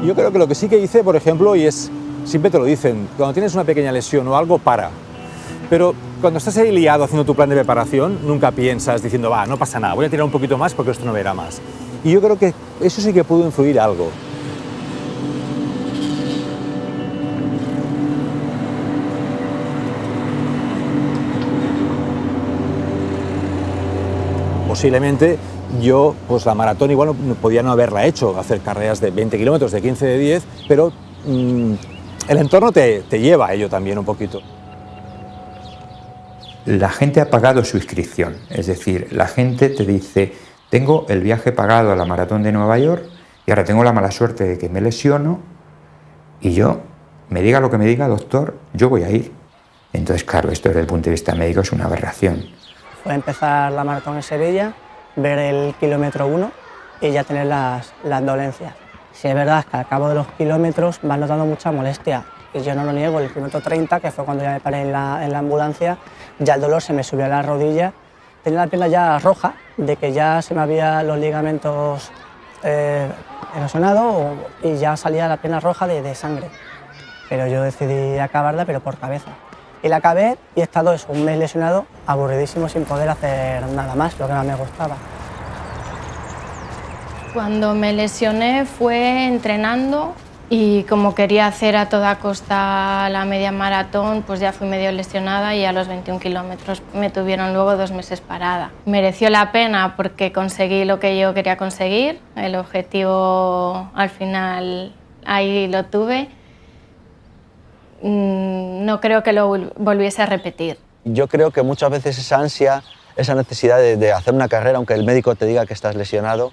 Yo creo que lo que sí que hice, por ejemplo, y es, siempre te lo dicen, cuando tienes una pequeña lesión o algo, para. Pero cuando estás ahí liado haciendo tu plan de preparación, nunca piensas diciendo, va, no pasa nada, voy a tirar un poquito más porque esto no verá más. Y yo creo que eso sí que pudo influir algo. Posiblemente yo, pues la maratón igual no podía no haberla hecho, hacer carreras de 20 kilómetros, de 15, de 10, pero el entorno te lleva a ello también un poquito. La gente ha pagado su inscripción, es decir, la gente te dice, tengo el viaje pagado a la maratón de Nueva York y ahora tengo la mala suerte de que me lesiono y yo, me diga lo que me diga, doctor, yo voy a ir. Entonces, claro, esto desde el punto de vista médico es una aberración. Fue empezar la maratón en Sevilla, ver el kilómetro 1 y ya tener las dolencias. Si es verdad que al cabo de los kilómetros vas notando mucha molestia, y yo no lo niego, el kilómetro 30, que fue cuando ya me paré en la ambulancia, ya el dolor se me subió a la rodilla, tenía la pierna ya roja, de que ya se me había los ligamentos erosionado y ya salía la pierna roja de sangre. Pero yo decidí acabarla, pero por cabeza. Y la acabé y he estado eso, un mes lesionado, aburridísimo, sin poder hacer nada más, lo que más me gustaba. Cuando me lesioné fue entrenando y como quería hacer a toda costa la media maratón, pues ya fui medio lesionada y a los 21 kilómetros me tuvieron luego 2 meses parada. Mereció la pena porque conseguí lo que yo quería conseguir, el objetivo al final ahí lo tuve. No creo que lo volviese a repetir. Yo creo que muchas veces esa ansia, esa necesidad de hacer una carrera, aunque el médico te diga que estás lesionado,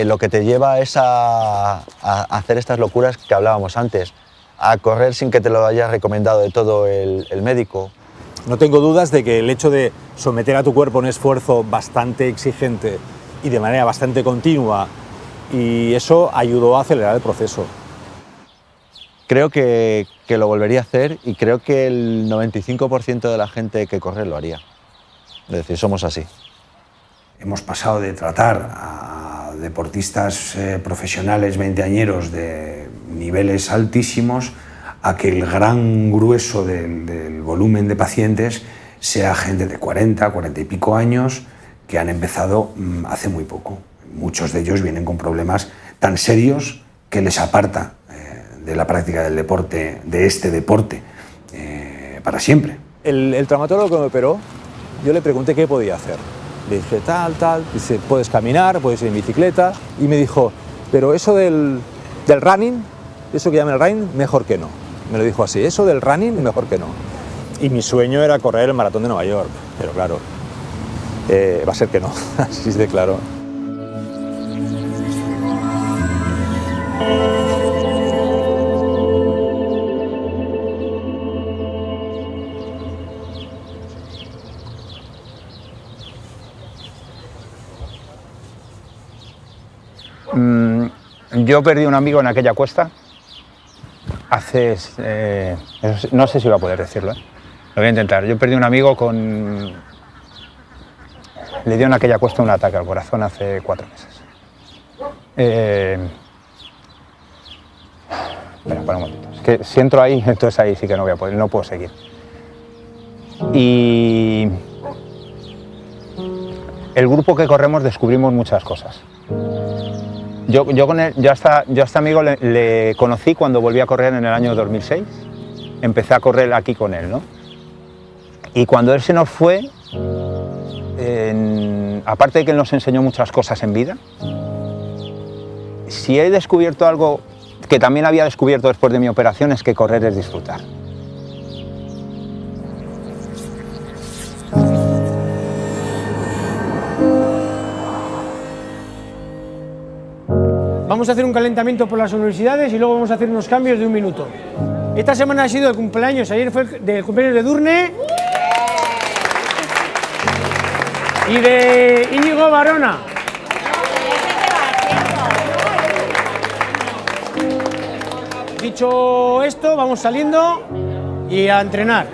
lo que te lleva es a hacer estas locuras que hablábamos antes, a correr sin que te lo haya recomendado de todo el médico. No tengo dudas de que el hecho de someter a tu cuerpo a un esfuerzo bastante exigente y de manera bastante continua, y eso ayudó a acelerar el proceso. Creo que lo volvería a hacer y creo que el 95% de la gente que corre lo haría. Es decir, somos así. Hemos pasado de tratar a deportistas profesionales veinteañeros de niveles altísimos a que el gran grueso del volumen de pacientes sea gente de 40, 40 y pico años que han empezado hace muy poco. Muchos de ellos vienen con problemas tan serios que les aparta de la práctica del deporte, de este deporte, para siempre. El traumatólogo que me operó, yo le pregunté qué podía hacer. Le dije tal, dice, puedes caminar, puedes ir en bicicleta, y me dijo, pero eso del running, eso que llaman el running, mejor que no. Me lo dijo así, eso del running, mejor que no. Y mi sueño era correr el maratón de Nueva York, pero claro, va a ser que no, así de claro. Yo perdí un amigo en aquella cuesta hace... no sé si voy a poder decirlo, Lo voy a intentar. Yo perdí un amigo le dio en aquella cuesta un ataque al corazón hace 4 meses. Espera, para un momentito. Es que si entro ahí, entonces ahí sí que no voy a poder, no puedo seguir. Y el grupo que corremos descubrimos muchas cosas. Yo con él, yo a este amigo le conocí cuando volví a correr en el año 2006. Empecé a correr aquí con él, ¿no? Y cuando él se nos fue, aparte de que él nos enseñó muchas cosas en vida, si he descubierto algo que también había descubierto después de mi operación, es que correr es disfrutar. Vamos a hacer un calentamiento por las universidades y luego vamos a hacer unos cambios de 1 minuto. Esta semana ha sido el cumpleaños, ayer fue el cumpleaños de Durne y de Íñigo Barona. Dicho esto, vamos saliendo y a entrenar.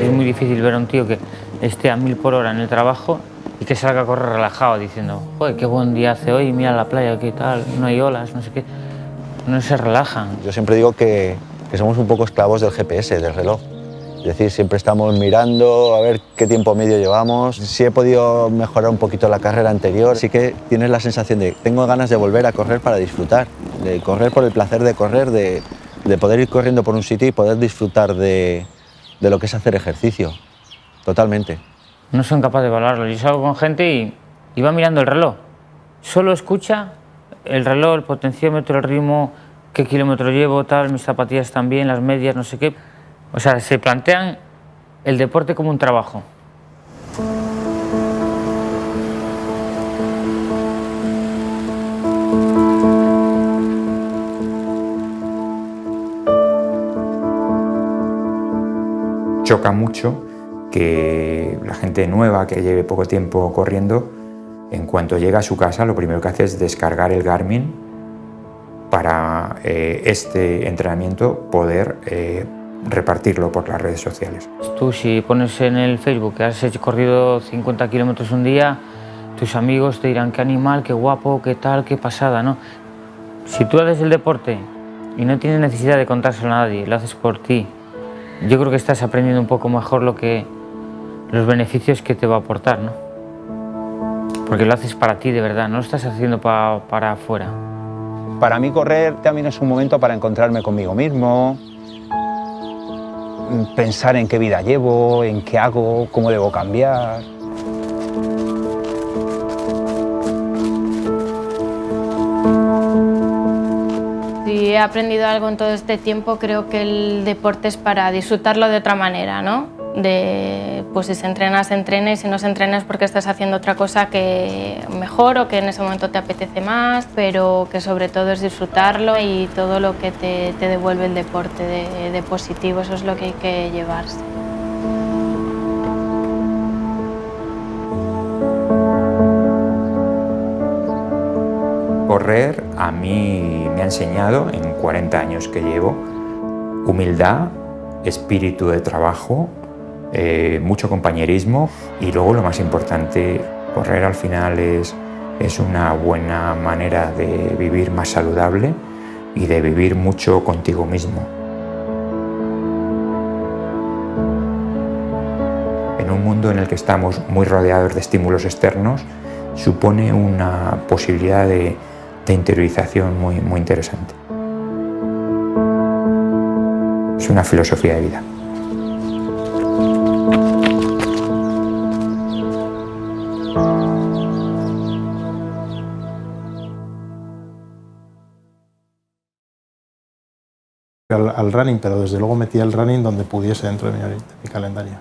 Es muy difícil ver a un tío que esté a 1000 por hora en el trabajo y que salga a correr relajado diciendo, joder, qué buen día hace hoy, mira la playa, qué tal, no hay olas, no sé qué. No se relajan. Yo siempre digo que somos un poco esclavos del GPS, del reloj. Es decir, siempre estamos mirando a ver qué tiempo medio llevamos. Si he podido mejorar un poquito la carrera anterior, sí que tienes la sensación de tengo ganas de volver a correr para disfrutar, de correr por el placer de correr, de poder ir corriendo por un sitio y poder disfrutar de lo que es hacer ejercicio. Totalmente. No son capaces de valorarlo. Yo salgo con gente y va mirando el reloj. Solo escucha el reloj, el potenciómetro, el ritmo, qué kilómetro llevo, tal, mis zapatillas también, las medias, no sé qué. O sea, se plantean el deporte como un trabajo. choca mucho que la gente nueva que lleve poco tiempo corriendo, en cuanto llega a su casa, lo primero que hace es descargar el Garmin para este entrenamiento poder repartirlo por las redes sociales. Tú, si pones en el Facebook que has corrido 50 kilómetros un día, tus amigos te dirán qué animal, qué guapo, qué tal, qué pasada, ¿no? Si tú haces el deporte y no tienes necesidad de contárselo a nadie, lo haces por ti, yo creo que estás aprendiendo un poco mejor los beneficios que te va a aportar, ¿no? Porque lo haces para ti de verdad, no lo estás haciendo para afuera. Para mí correr también es un momento para encontrarme conmigo mismo, pensar en qué vida llevo, en qué hago, cómo debo cambiar. Si he aprendido algo en todo este tiempo, creo que el deporte es para disfrutarlo de otra manera, ¿no? Pues si se entrena, se entrena, y si no se entrena es porque estás haciendo otra cosa que mejor o que en ese momento te apetece más, pero que sobre todo es disfrutarlo y todo lo que te devuelve el deporte de positivo, eso es lo que hay que llevarse. Correr a mí me ha enseñado, en 40 años que llevo, humildad, espíritu de trabajo, mucho compañerismo y luego lo más importante, correr al final es una buena manera de vivir más saludable y de vivir mucho contigo mismo. En un mundo en el que estamos muy rodeados de estímulos externos, supone una posibilidad de interiorización muy, muy interesante. Es una filosofía de vida. Al running, pero desde luego metía el running donde pudiese dentro de mi calendario.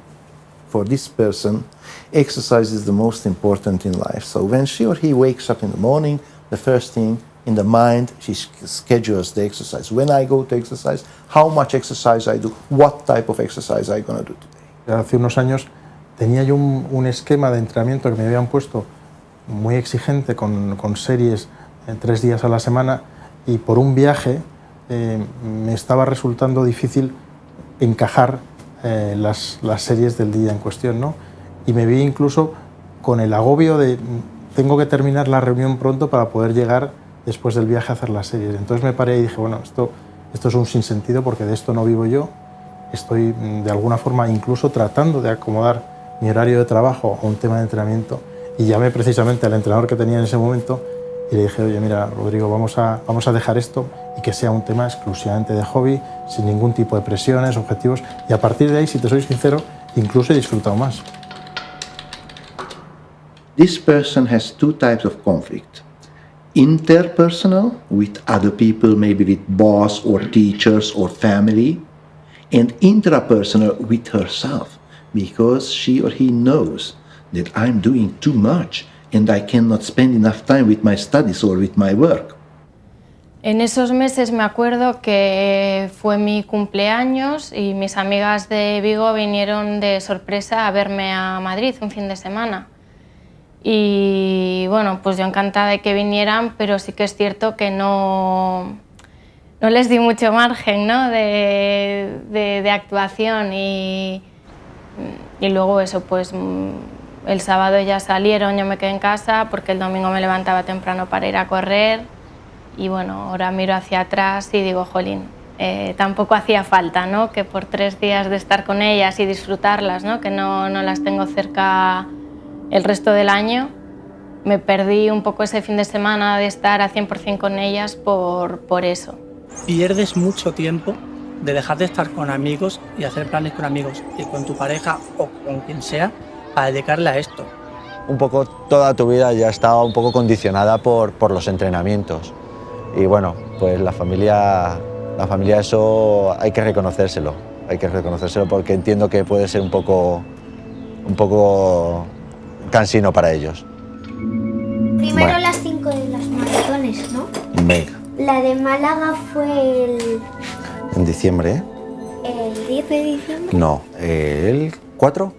For this person, exercise is the most important in life. So when she or he wakes up in the morning, the first thing in the mind, she schedules the exercise. When I go to exercise, how much exercise I do, what type of exercise I'm going to do today. Hace unos años tenía yo un esquema de entrenamiento que me habían puesto muy exigente con series 3 días a la semana y por un viaje me estaba resultando difícil encajar las series del día en cuestión, ¿no? Y me vi incluso con el agobio de tengo que terminar la reunión pronto para poder llegar después del viaje a hacer las series. Entonces me paré y dije, bueno, esto es un sinsentido porque de esto no vivo yo. Estoy de alguna forma incluso tratando de acomodar mi horario de trabajo a un tema de entrenamiento y llamé precisamente al entrenador que tenía en ese momento y le dije, oye, mira, Rodrigo, vamos a dejar esto y que sea un tema exclusivamente de hobby, sin ningún tipo de presiones, objetivos, y a partir de ahí, si te soy sincero, incluso he disfrutado más. This person has two types of conflict. Interpersonal, with other people, maybe with boss or teachers or family, and intrapersonal with herself, because she or he knows that I'm doing too much and I cannot spend enough time with my studies or with my work. En esos meses me acuerdo que fue mi cumpleaños y mis amigas de Vigo vinieron de sorpresa a verme a Madrid un fin de semana. Y bueno, pues yo encantada de que vinieran, pero sí que es cierto que no les di mucho margen, ¿no? de actuación y luego eso, pues el sábado ya salieron, yo me quedé en casa porque el domingo me levantaba temprano para ir a correr y bueno, ahora miro hacia atrás y digo, jolín, tampoco hacía falta, ¿no? Que por 3 días de estar con ellas y disfrutarlas, ¿no? Que no las tengo cerca el resto del año, me perdí un poco ese fin de semana de estar a 100% con ellas por eso. Pierdes mucho tiempo de dejar de estar con amigos y hacer planes con amigos y con tu pareja o con quien sea para dedicarle a esto. Un poco toda tu vida ya estaba un poco condicionada por los entrenamientos y bueno, pues la familia eso hay que reconocérselo porque entiendo que puede ser un poco cansino para ellos. Primero Bueno. las 5 de las maratones, ¿no? Venga, La de Málaga fue en diciembre, ¿eh? el 10 de diciembre. No, el 4.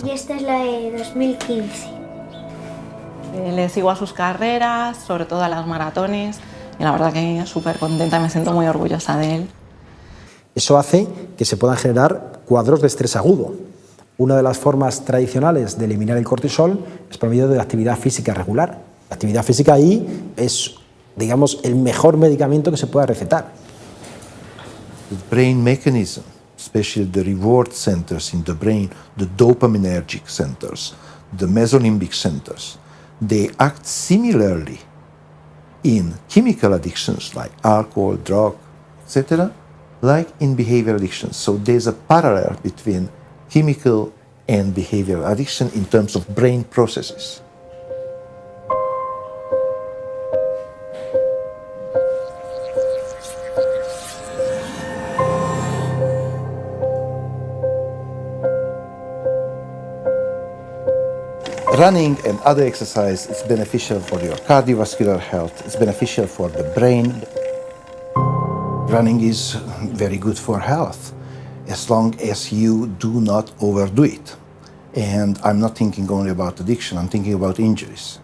Y esta es la de 2015. Le sigo a sus carreras, sobre todo a las maratones, y la verdad que súper contenta, me siento muy orgullosa de él. Eso hace que se puedan generar cuadros de estrés agudo. Una de las formas tradicionales de eliminar el cortisol es por medio de la actividad física regular. La actividad física ahí es, digamos, el mejor medicamento que se pueda recetar. The brain mechanism, especially the reward centers in the brain, the dopaminergic centers, the mesolimbic centers, they act similarly in chemical addictions like alcohol, drug, etc., like in behavioral addictions. So there's a parallel between chemical and behavioral addiction in terms of brain processes. Running and other exercise is beneficial for your cardiovascular health, it's beneficial for the brain. Running is very good for health, as long as you do not overdo it. And I'm not thinking only about addiction, I'm thinking about injuries.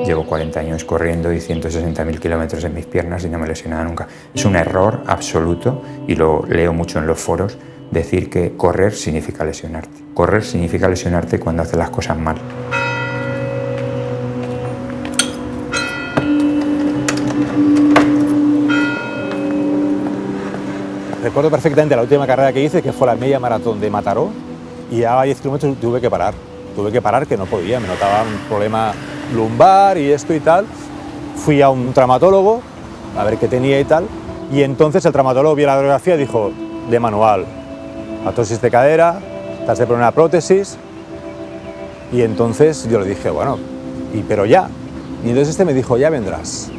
Llevo 40 años corriendo y 160.000 kilómetros en mis piernas y no me he lesionado nunca. Es un error absoluto, y lo leo mucho en los foros, decir que correr significa lesionarte. Correr significa lesionarte cuando haces las cosas mal. Recuerdo perfectamente la última carrera que hice, que fue la media maratón de Mataró, y a 10 kilómetros tuve que parar. Tuve que parar, que no podía, me notaba un problema lumbar y esto y tal. Fui a un traumatólogo a ver qué tenía y tal, y entonces el traumatólogo vio la radiografía y dijo, de manual, artrosis de cadera, te has de poner una prótesis. Y entonces yo le dije, bueno, pero ya. Y entonces este me dijo, ya vendrás.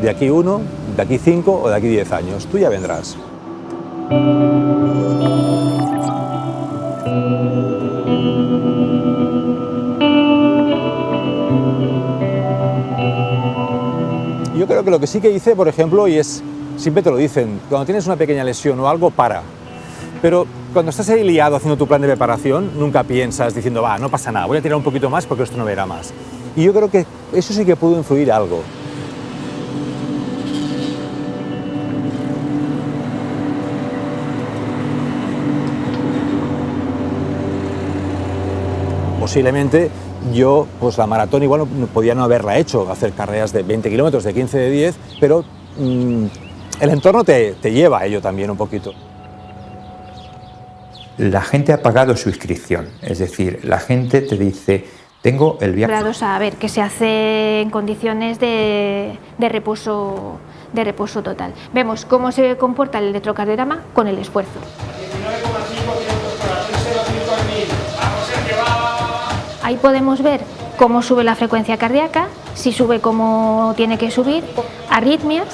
De aquí 1, de aquí 5 o de aquí 10 años, tú ya vendrás. Yo creo que lo que sí que hice, por ejemplo, y es, siempre te lo dicen, cuando tienes una pequeña lesión o algo, para. Pero cuando estás ahí liado haciendo tu plan de preparación, nunca piensas diciendo, va, no pasa nada, voy a tirar un poquito más porque esto no verá más. Y yo creo que eso sí que pudo influir algo. Posiblemente yo, pues la maratón igual no podía no haberla hecho, hacer carreras de 20 kilómetros, de 15, de 10, pero el entorno te lleva a ello también un poquito. La gente ha pagado su inscripción, es decir, la gente te dice, tengo el viaje... A ver, que se hace en condiciones de reposo total. Vemos cómo se comporta el electrocardiograma con el esfuerzo. Ahí podemos ver cómo sube la frecuencia cardíaca, si sube como tiene que subir, arritmias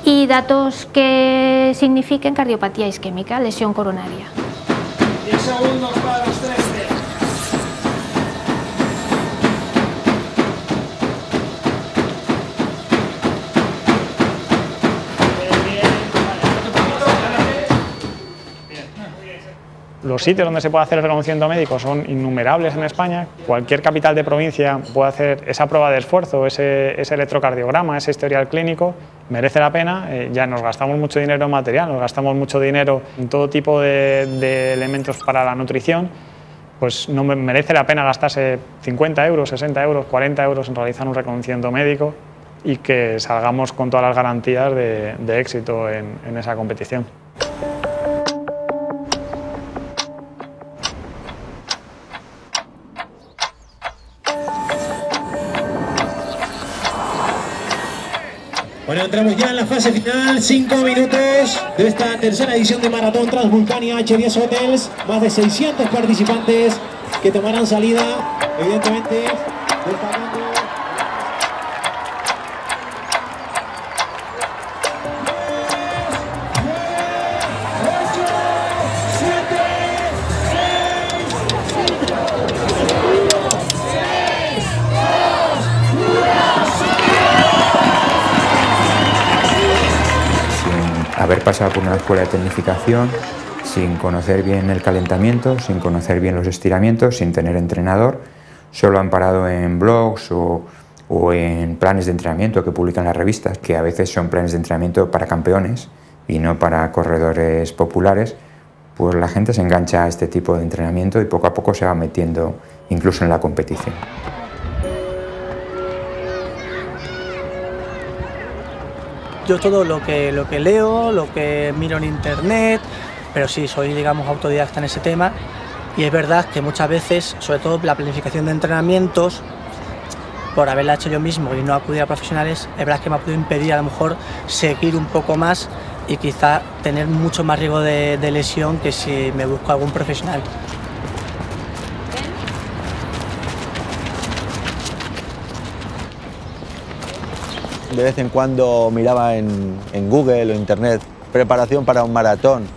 y datos que signifiquen cardiopatía isquémica, lesión coronaria. 10 segundos para los 13. Los sitios donde se puede hacer el reconocimiento médico son innumerables en España. Cualquier capital de provincia puede hacer esa prueba de esfuerzo, ese electrocardiograma, ese historial clínico. Merece la pena, ya nos gastamos mucho dinero en material, nos gastamos mucho dinero en todo tipo de elementos para la nutrición, pues no merece la pena gastarse 50 euros, 60 euros, 40 euros en realizar un reconocimiento médico y que salgamos con todas las garantías de éxito en esa competición. Bueno, entramos ya en la fase final, 5 minutos de esta tercera edición de Maratón Transvulcania H10 Hotels. Más de 600 participantes que tomarán salida, evidentemente, destacando... haber pasado por una escuela de tecnificación, sin conocer bien el calentamiento, sin conocer bien los estiramientos, sin tener entrenador, solo han parado en blogs o en planes de entrenamiento que publican las revistas, que a veces son planes de entrenamiento para campeones y no para corredores populares, pues la gente se engancha a este tipo de entrenamiento y poco a poco se va metiendo incluso en la competición. Yo todo lo que leo, lo que miro en internet, pero sí, soy, digamos, autodidacta en ese tema, y es verdad que muchas veces, sobre todo la planificación de entrenamientos, por haberla hecho yo mismo y no acudir a profesionales, es verdad que me ha podido impedir a lo mejor seguir un poco más y quizá tener mucho más riesgo de lesión que si me busco algún profesional. De vez en cuando miraba en Google o Internet preparación para un maratón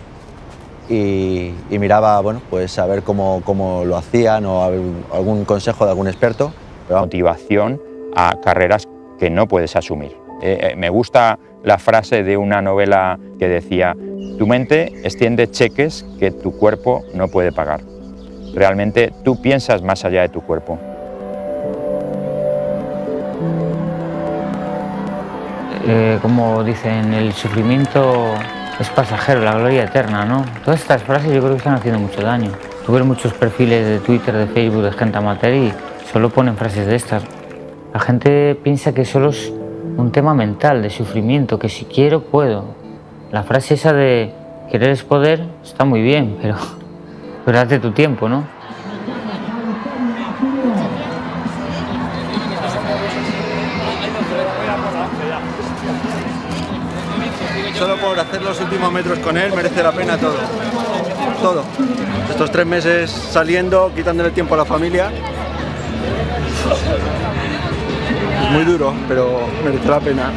y miraba, bueno, pues a ver cómo lo hacían o algún consejo de algún experto. Motivación a carreras que no puedes asumir. Me gusta la frase de una novela que decía: tu mente extiende cheques que tu cuerpo no puede pagar. Realmente tú piensas más allá de tu cuerpo. Como dicen, el sufrimiento es pasajero, la gloria eterna, ¿no? Todas estas frases yo creo que están haciendo mucho daño. Tú ves muchos perfiles de Twitter, de Facebook, de gente amateur y solo ponen frases de estas. La gente piensa que solo es un tema mental, de sufrimiento, que si quiero, puedo. La frase esa de querer es poder está muy bien, pero date tu tiempo, ¿no? Solo por hacer los últimos metros con él merece la pena todo. Todo. Estos 3 meses saliendo, quitándole tiempo a la familia. Es muy duro, pero merece la pena.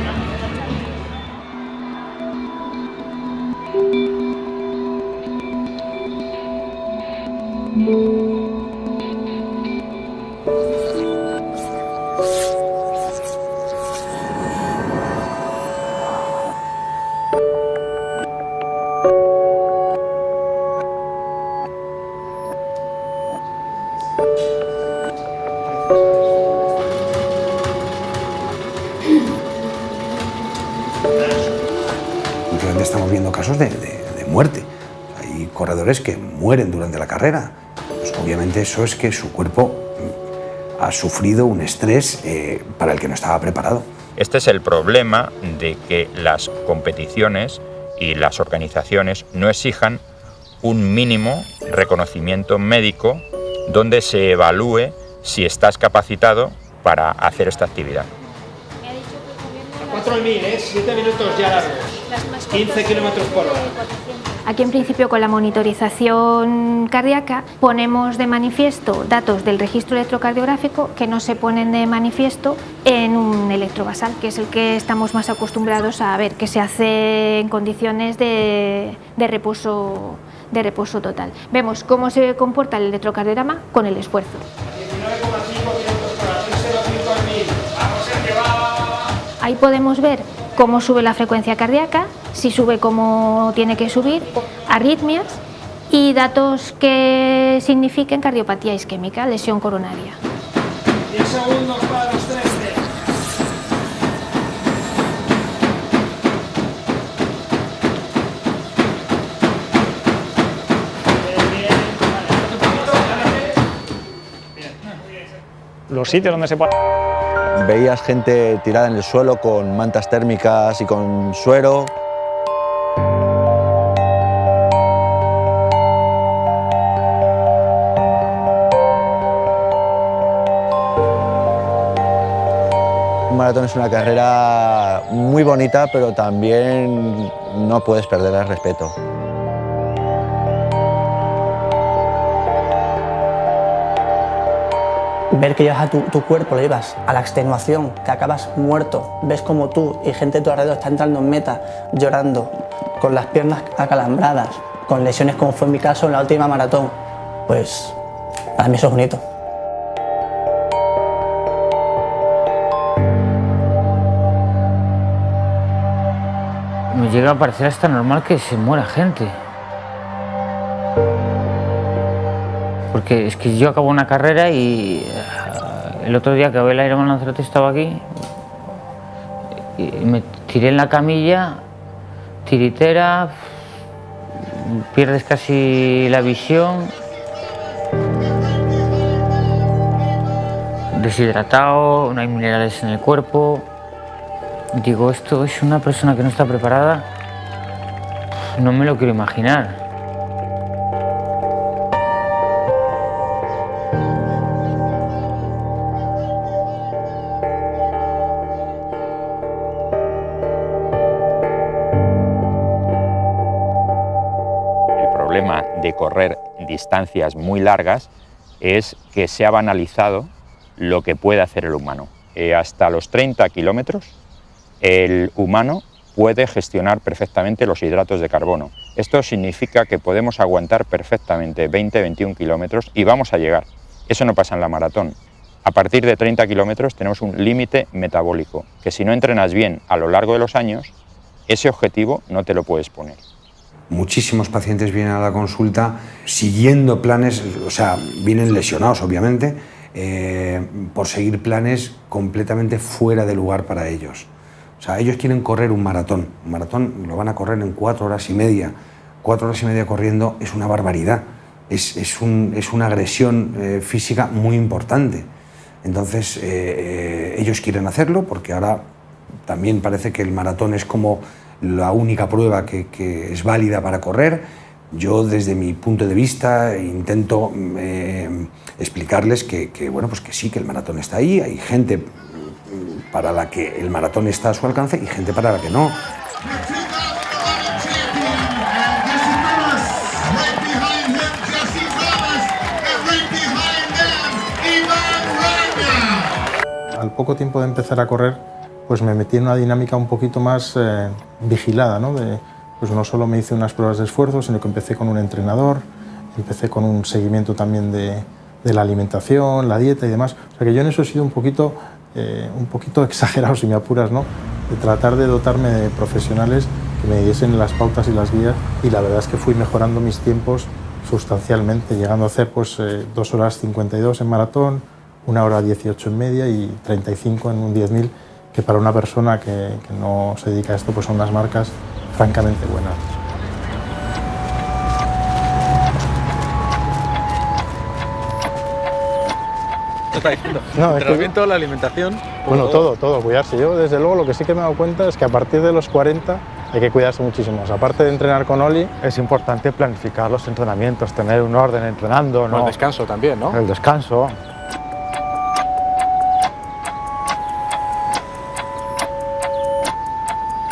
Últimamente estamos viendo casos de muerte. Hay corredores que mueren durante la carrera. Pues obviamente eso es que su cuerpo ha sufrido un estrés para el que no estaba preparado. Este es el problema de que las competiciones y las organizaciones no exijan un mínimo reconocimiento médico donde se evalúe si estás capacitado para hacer esta actividad. 4 al 1000, 7 minutos ya largos, 15 kilómetros por hora. Aquí, en principio, con la monitorización cardíaca ponemos de manifiesto datos del registro electrocardiográfico que no se ponen de manifiesto en un electrobasal, que es el que estamos más acostumbrados a ver, que se hace en condiciones de reposo total. Vemos cómo se comporta el electrocardiograma con el esfuerzo. 19,5 kilómetros por hora, 3,05 al 1000. Vamos, Sergio, va. Ahí podemos ver cómo sube la frecuencia cardíaca, si sube como tiene que subir, arritmias y datos que signifiquen cardiopatía isquémica, lesión coronaria. 10 segundos para los 13. Los sitios donde se puede... Veías gente tirada en el suelo con mantas térmicas y con suero. Un maratón es una carrera muy bonita, pero también no puedes perder el respeto. Ver que llevas a tu cuerpo, lo llevas a la extenuación, que acabas muerto, ves como tú y gente de tu alrededor está entrando en meta, llorando, con las piernas acalambradas, con lesiones como fue en mi caso en la última maratón, pues para mí eso es bonito. llega a parecer hasta normal que se muera gente. Porque es que yo acabo una carrera y el otro día que acabé el Ironman Lanzarote estaba aquí y me tiré en la camilla, tiritera, pierdes casi la visión, deshidratado, no hay minerales en el cuerpo. Digo, esto es una persona que no está preparada, no me lo quiero imaginar. De correr distancias muy largas es que se ha banalizado lo que puede hacer el humano. Hasta los 30 kilómetros el humano puede gestionar perfectamente los hidratos de carbono. Esto significa que podemos aguantar perfectamente 20-21 kilómetros y vamos a llegar. Eso no pasa en la maratón. A partir de 30 kilómetros tenemos un límite metabólico, que si no entrenas bien a lo largo de los años, ese objetivo no te lo puedes poner. Muchísimos pacientes vienen a la consulta siguiendo planes, o sea, vienen lesionados obviamente, por seguir planes completamente fuera de lugar para ellos. O sea, ellos quieren correr un maratón lo van a correr en 4 horas y media. 4 horas y media corriendo es una barbaridad, es una agresión física muy importante. Entonces, ellos quieren hacerlo porque ahora también parece que el maratón es como la única prueba que es válida para correr. Yo, desde mi punto de vista, intento explicarles que bueno, pues que sí, que el maratón está ahí. Hay gente para la que el maratón está a su alcance y gente para la que no. Al poco tiempo de empezar a correr, pues me metí en una dinámica un poquito más vigilada, ¿no? Pues no solo me hice unas pruebas de esfuerzo, sino que empecé con un entrenador, empecé con un seguimiento también de la alimentación, la dieta y demás. O sea que yo en eso he sido un poquito exagerado, si me apuras, ¿no? De tratar de dotarme de profesionales que me diesen las pautas y las guías, y la verdad es que fui mejorando mis tiempos sustancialmente, llegando a hacer pues 2 horas 52 en maratón, 1 hora 18 en media y 35 en un 10.000, que para una persona que no se dedica a esto pues son unas marcas francamente buenas. ¿Qué está diciendo? No, ¿El entrenamiento, la alimentación? Bueno, todo, cuidarse. Yo, desde luego, lo que sí que me he dado cuenta es que a partir de los 40 hay que cuidarse muchísimo. O sea, aparte de entrenar con Oli, es importante planificar los entrenamientos, tener un orden entrenando, ¿no? El descanso también, ¿no? El descanso.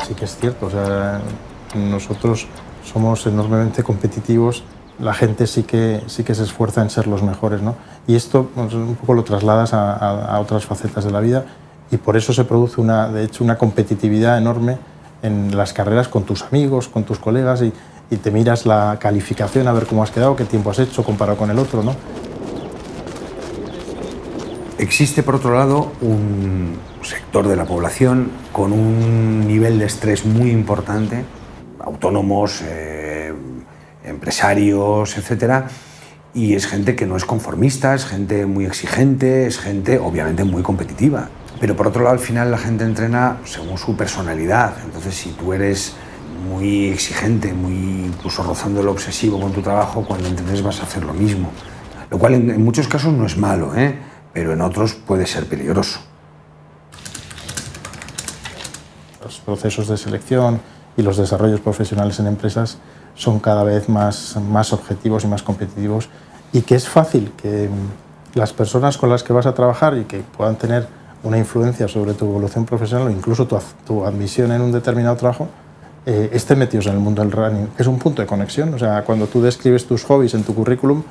Sí que es cierto, o sea, nosotros somos enormemente competitivos, la gente sí que se esfuerza en ser los mejores, ¿no? Y esto pues, un poco lo trasladas a otras facetas de la vida, y por eso se produce de hecho una competitividad enorme en las carreras con tus amigos, con tus colegas, y te miras la calificación a ver cómo has quedado, qué tiempo has hecho comparado con el otro, ¿no? Existe, por otro lado, un sector de la población con un nivel de estrés muy importante, autónomos, empresarios, etcétera, y es gente que no es conformista, es gente muy exigente, es gente obviamente muy competitiva. Pero por otro lado, al final la gente entrena según su personalidad. Entonces, si tú eres muy exigente, muy incluso rozando lo obsesivo con tu trabajo, cuando entrenes vas a hacer lo mismo. Lo cual en muchos casos no es malo, pero en otros puede ser peligroso. Los procesos de selección y los desarrollos profesionales en empresas son cada vez más objetivos y más competitivos, y que es fácil que las personas con las que vas a trabajar y que puedan tener una influencia sobre tu evolución profesional o incluso tu admisión en un determinado trabajo, estén metidos en el mundo del running, que es un punto de conexión. O sea, cuando tú describes tus hobbies en tu currículum,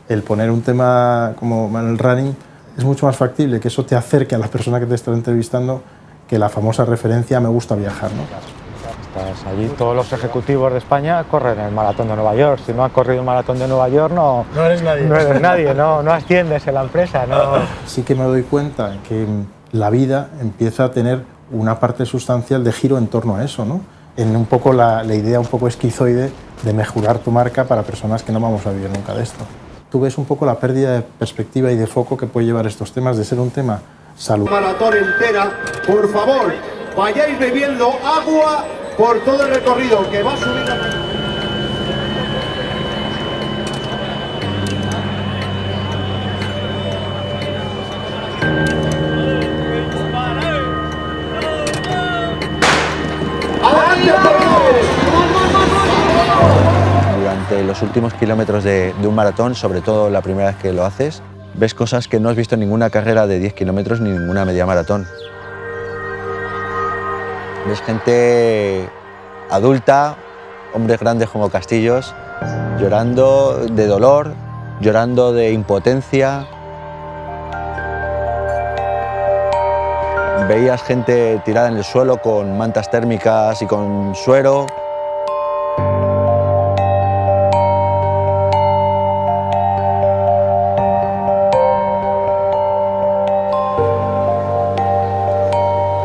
el poner un tema como en el running es mucho más factible, que eso te acerque a la persona que te está entrevistando, que la famosa referencia "me gusta viajar", ¿no? Estás allí, todos los ejecutivos de España corren el maratón de Nueva York. Si no has corrido el maratón de Nueva York, no eres nadie. No eres nadie, no asciendes en la empresa. No. Sí que me doy cuenta que la vida empieza a tener una parte sustancial de giro en torno a eso, ¿no? en un poco la idea un poco esquizoide de mejorar tu marca para personas que no vamos a vivir nunca de esto. Tú ves un poco la pérdida de perspectiva y de foco que puede llevar estos temas de ser un tema salud. Maratón entera, por favor, vayáis bebiendo agua por todo el recorrido que va a subir la... Durante los últimos kilómetros de un maratón, sobre todo la primera vez que lo haces, ves cosas que no has visto en ninguna carrera de 10 kilómetros ni ninguna media maratón. Ves gente adulta, hombres grandes como castillos, llorando de dolor, llorando de impotencia. Veías gente tirada en el suelo con mantas térmicas y con suero.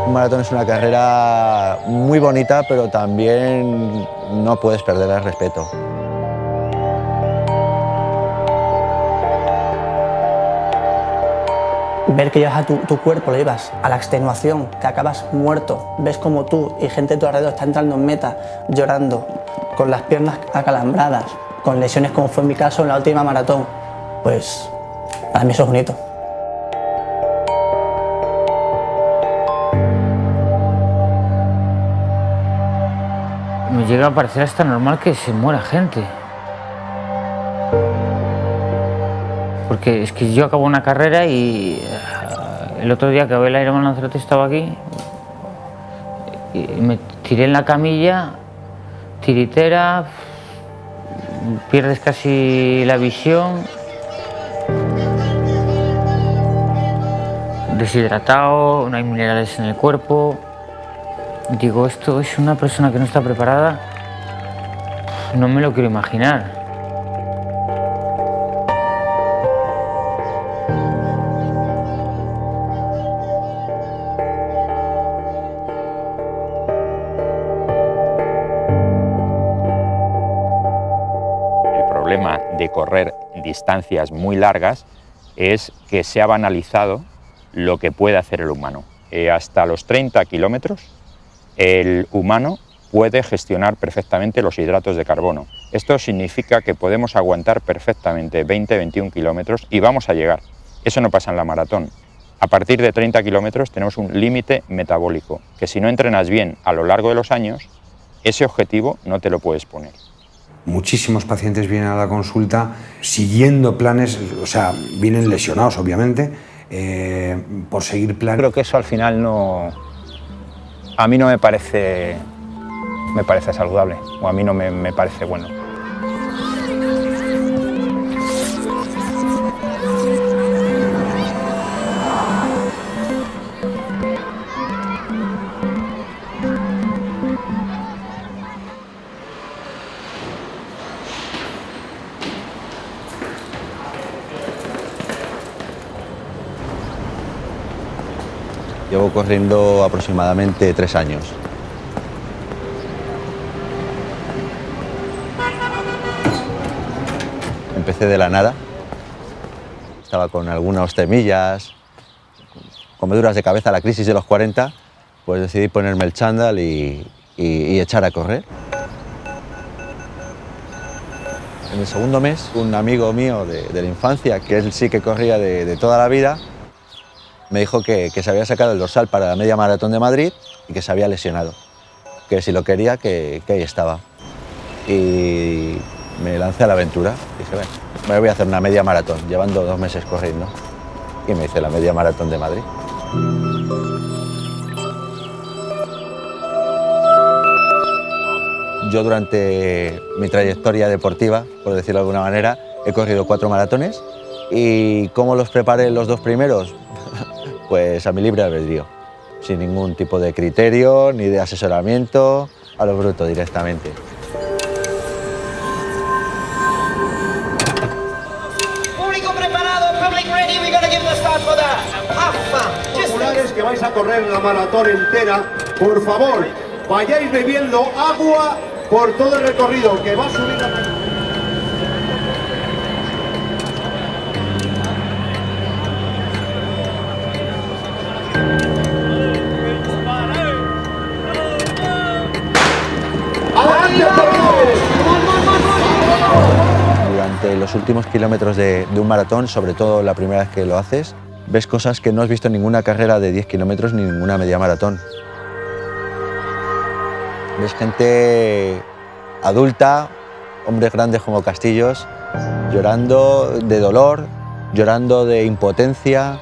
Un maratón es una carrera muy bonita, pero también no puedes perder el respeto. Ver que llevas a tu cuerpo, lo llevas a la extenuación, que acabas muerto, ves como tú y gente de tu alrededor está entrando en meta, llorando, con las piernas acalambradas, con lesiones como fue en mi caso en la última maratón, pues para mí eso es un hito. Me llega a parecer hasta normal que se muera gente. Porque es que yo acabo una carrera y el otro día que acabé el Ironman Lanzarote estaba aquí y me tiré en la camilla, tiritera, pierdes casi la visión, deshidratado, no hay minerales en el cuerpo. Digo, esto es una persona que no está preparada, no me lo quiero imaginar. De correr distancias muy largas es que se ha banalizado lo que puede hacer el humano. Hasta los 30 kilómetros el humano puede gestionar perfectamente los hidratos de carbono. Esto significa que podemos aguantar perfectamente 20-21 kilómetros y vamos a llegar. Eso no pasa en la maratón. A partir de 30 kilómetros tenemos un límite metabólico, que si no entrenas bien a lo largo de los años, ese objetivo no te lo puedes poner. Muchísimos pacientes vienen a la consulta siguiendo planes, o sea, vienen lesionados obviamente, por seguir planes. Creo que eso al final no, a mí no me parece saludable, o a mí no me parece bueno. Llevo corriendo aproximadamente 3 años. Empecé de la nada, estaba con algunas temillas, comeduras de cabeza, la crisis de los 40, pues decidí ponerme el chándal y echar a correr. En el segundo mes, un amigo mío de la infancia, que él sí que corría de toda la vida, me dijo que se había sacado el dorsal para la media maratón de Madrid y que se había lesionado. Que si lo quería, que ahí estaba. Y me lancé a la aventura. Dije, bueno, me voy a hacer una media maratón, llevando 2 meses corriendo. Y me hice la media maratón de Madrid. Yo durante mi trayectoria deportiva, por decirlo de alguna manera, he corrido 4 maratones. ¿Y cómo los preparé los 2 primeros? Pues a mi libre albedrío, sin ningún tipo de criterio ni de asesoramiento, a lo bruto directamente. Público preparado, public ready, we're gonna give the start for that. Populares que vais a correr la maratón entera, por favor, vayáis bebiendo agua por todo el recorrido, que va a subir la... Durante los últimos kilómetros de un maratón, sobre todo la primera vez que lo haces, ves cosas que no has visto en ninguna carrera de 10 kilómetros ni ninguna media maratón. Ves gente adulta, hombres grandes como castillos, llorando de dolor, llorando de impotencia.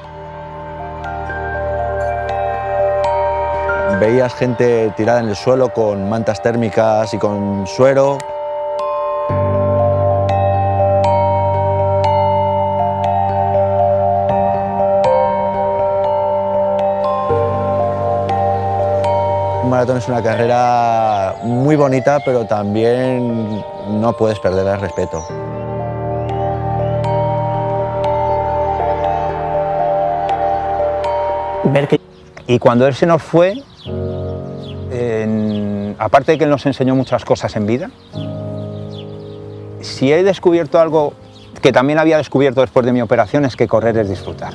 Veías gente tirada en el suelo con mantas térmicas y con suero. Un maratón es una carrera muy bonita, pero también no puedes perder el respeto. Y cuando él se nos fue, aparte de que él nos enseñó muchas cosas en vida, si he descubierto algo que también había descubierto después de mi operación, es que correr es disfrutar.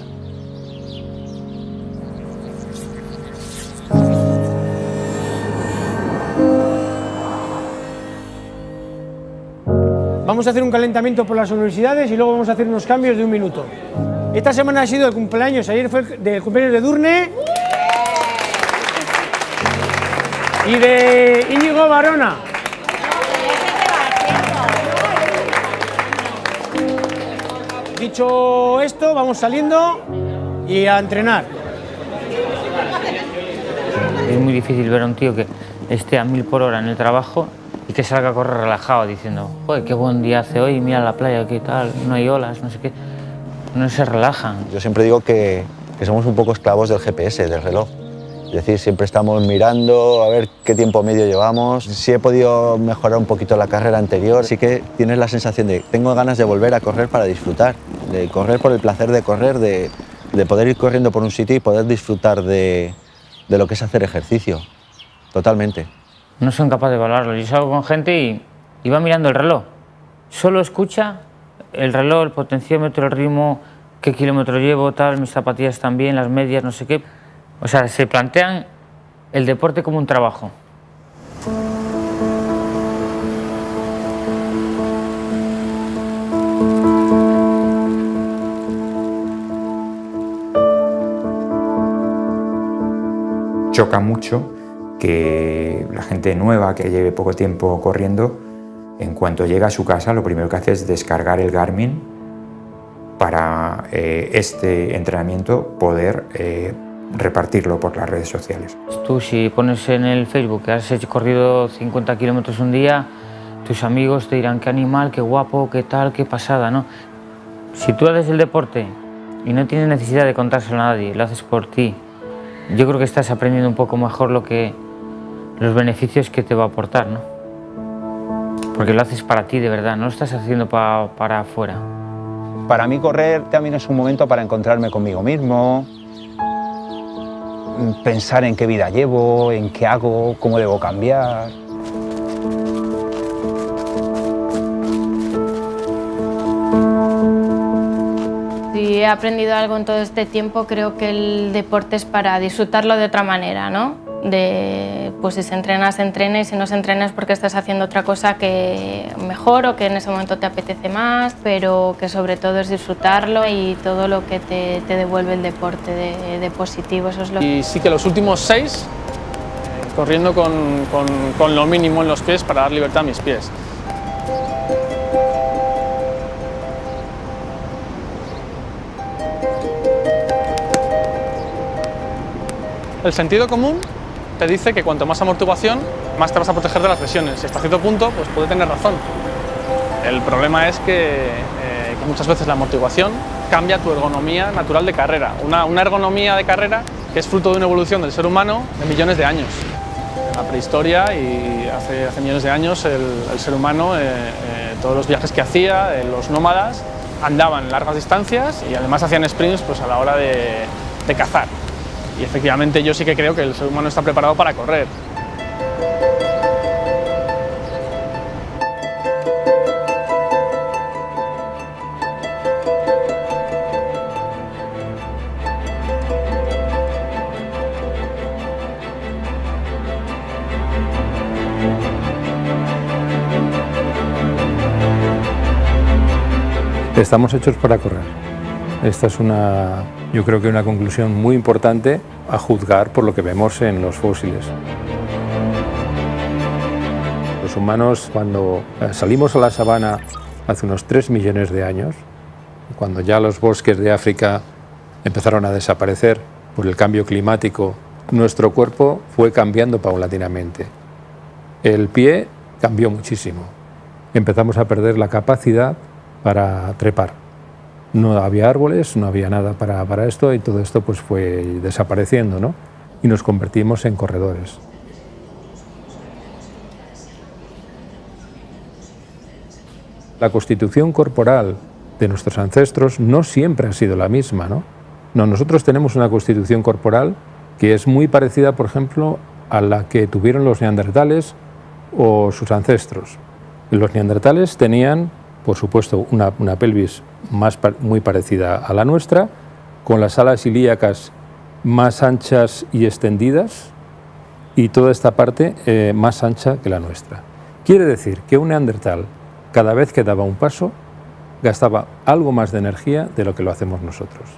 Vamos a hacer un calentamiento por las universidades y luego vamos a hacer unos cambios de 1 minuto. Esta semana ha sido el cumpleaños, ayer fue el cumpleaños de Edurne y de Íñigo Barona. Dicho esto, vamos saliendo y a entrenar. Es muy difícil ver a un tío que esté a 1000 por hora en el trabajo y que salga a correr relajado diciendo, joder, qué buen día hace hoy, mira la playa, qué tal, no hay olas, no sé qué. No se relajan. Yo siempre digo que somos un poco esclavos del GPS, del reloj. Es decir, siempre estamos mirando a ver qué tiempo medio llevamos. Si he podido mejorar un poquito la carrera anterior, sí que tienes la sensación de tengo ganas de volver a correr para disfrutar, de correr por el placer de correr, de poder ir corriendo por un sitio y poder disfrutar de lo que es hacer ejercicio. Totalmente. No son capaces de valorarlo. Yo salgo con gente y va mirando el reloj. Solo escucha el reloj, el potenciómetro, el ritmo, qué kilómetro llevo, tal, mis zapatillas también, las medias, no sé qué. O sea, se plantean el deporte como un trabajo. Choca mucho que la gente nueva que lleve poco tiempo corriendo, en cuanto llega a su casa, lo primero que hace es descargar el Garmin para este entrenamiento poder repartirlo por las redes sociales. Tú, si pones en el Facebook que has corrido 50 kilómetros un día, tus amigos te dirán qué animal, qué guapo, qué tal, qué pasada, ¿no? Si tú haces el deporte y no tienes necesidad de contárselo a nadie, lo haces por ti, yo creo que estás aprendiendo un poco mejor los beneficios que te va a aportar, ¿no? Porque lo haces para ti de verdad, no lo estás haciendo para afuera. Para mí correr también es un momento para encontrarme conmigo mismo, pensar en qué vida llevo, en qué hago, cómo debo cambiar. Si he aprendido algo en todo este tiempo, creo que el deporte es para disfrutarlo de otra manera, ¿no? Pues si se entrena, se entrena, y si no se entrena es porque estás haciendo otra cosa que mejor o que en ese momento te apetece más, pero que sobre todo es disfrutarlo y todo lo que te devuelve el deporte de positivo. Eso es lo... Y sí que los últimos 6, corriendo con lo mínimo en los pies para dar libertad a mis pies. El sentido común te dice que cuanto más amortiguación, más te vas a proteger de las lesiones. Y hasta cierto punto, pues puede tener razón. El problema es que muchas veces la amortiguación cambia tu ergonomía natural de carrera. Una ergonomía de carrera que es fruto de una evolución del ser humano de millones de años. En la prehistoria y hace millones de años el ser humano, todos los viajes que hacía, los nómadas, andaban largas distancias y además hacían sprints pues, a la hora de cazar. Y efectivamente yo sí que creo que el ser humano está preparado para correr. Estamos hechos para correr. Esta es yo creo que una conclusión muy importante a juzgar por lo que vemos en los fósiles. Los humanos, cuando salimos a la sabana hace unos 3 millones de años, cuando ya los bosques de África empezaron a desaparecer por el cambio climático, nuestro cuerpo fue cambiando paulatinamente. El pie cambió muchísimo. Empezamos a perder la capacidad para trepar. No había árboles, no había nada para esto, y todo esto pues fue desapareciendo, ¿no? Y nos convertimos en corredores. La constitución corporal de nuestros ancestros no siempre ha sido la misma, ¿no? No, nosotros tenemos una constitución corporal que es muy parecida, por ejemplo, a la que tuvieron los neandertales o sus ancestros. Los neandertales tenían, por supuesto, una pelvis muy parecida a la nuestra, con las alas ilíacas más anchas y extendidas, y toda esta parte más ancha que la nuestra. Quiere decir que un neandertal, cada vez que daba un paso, gastaba algo más de energía de lo que lo hacemos nosotros.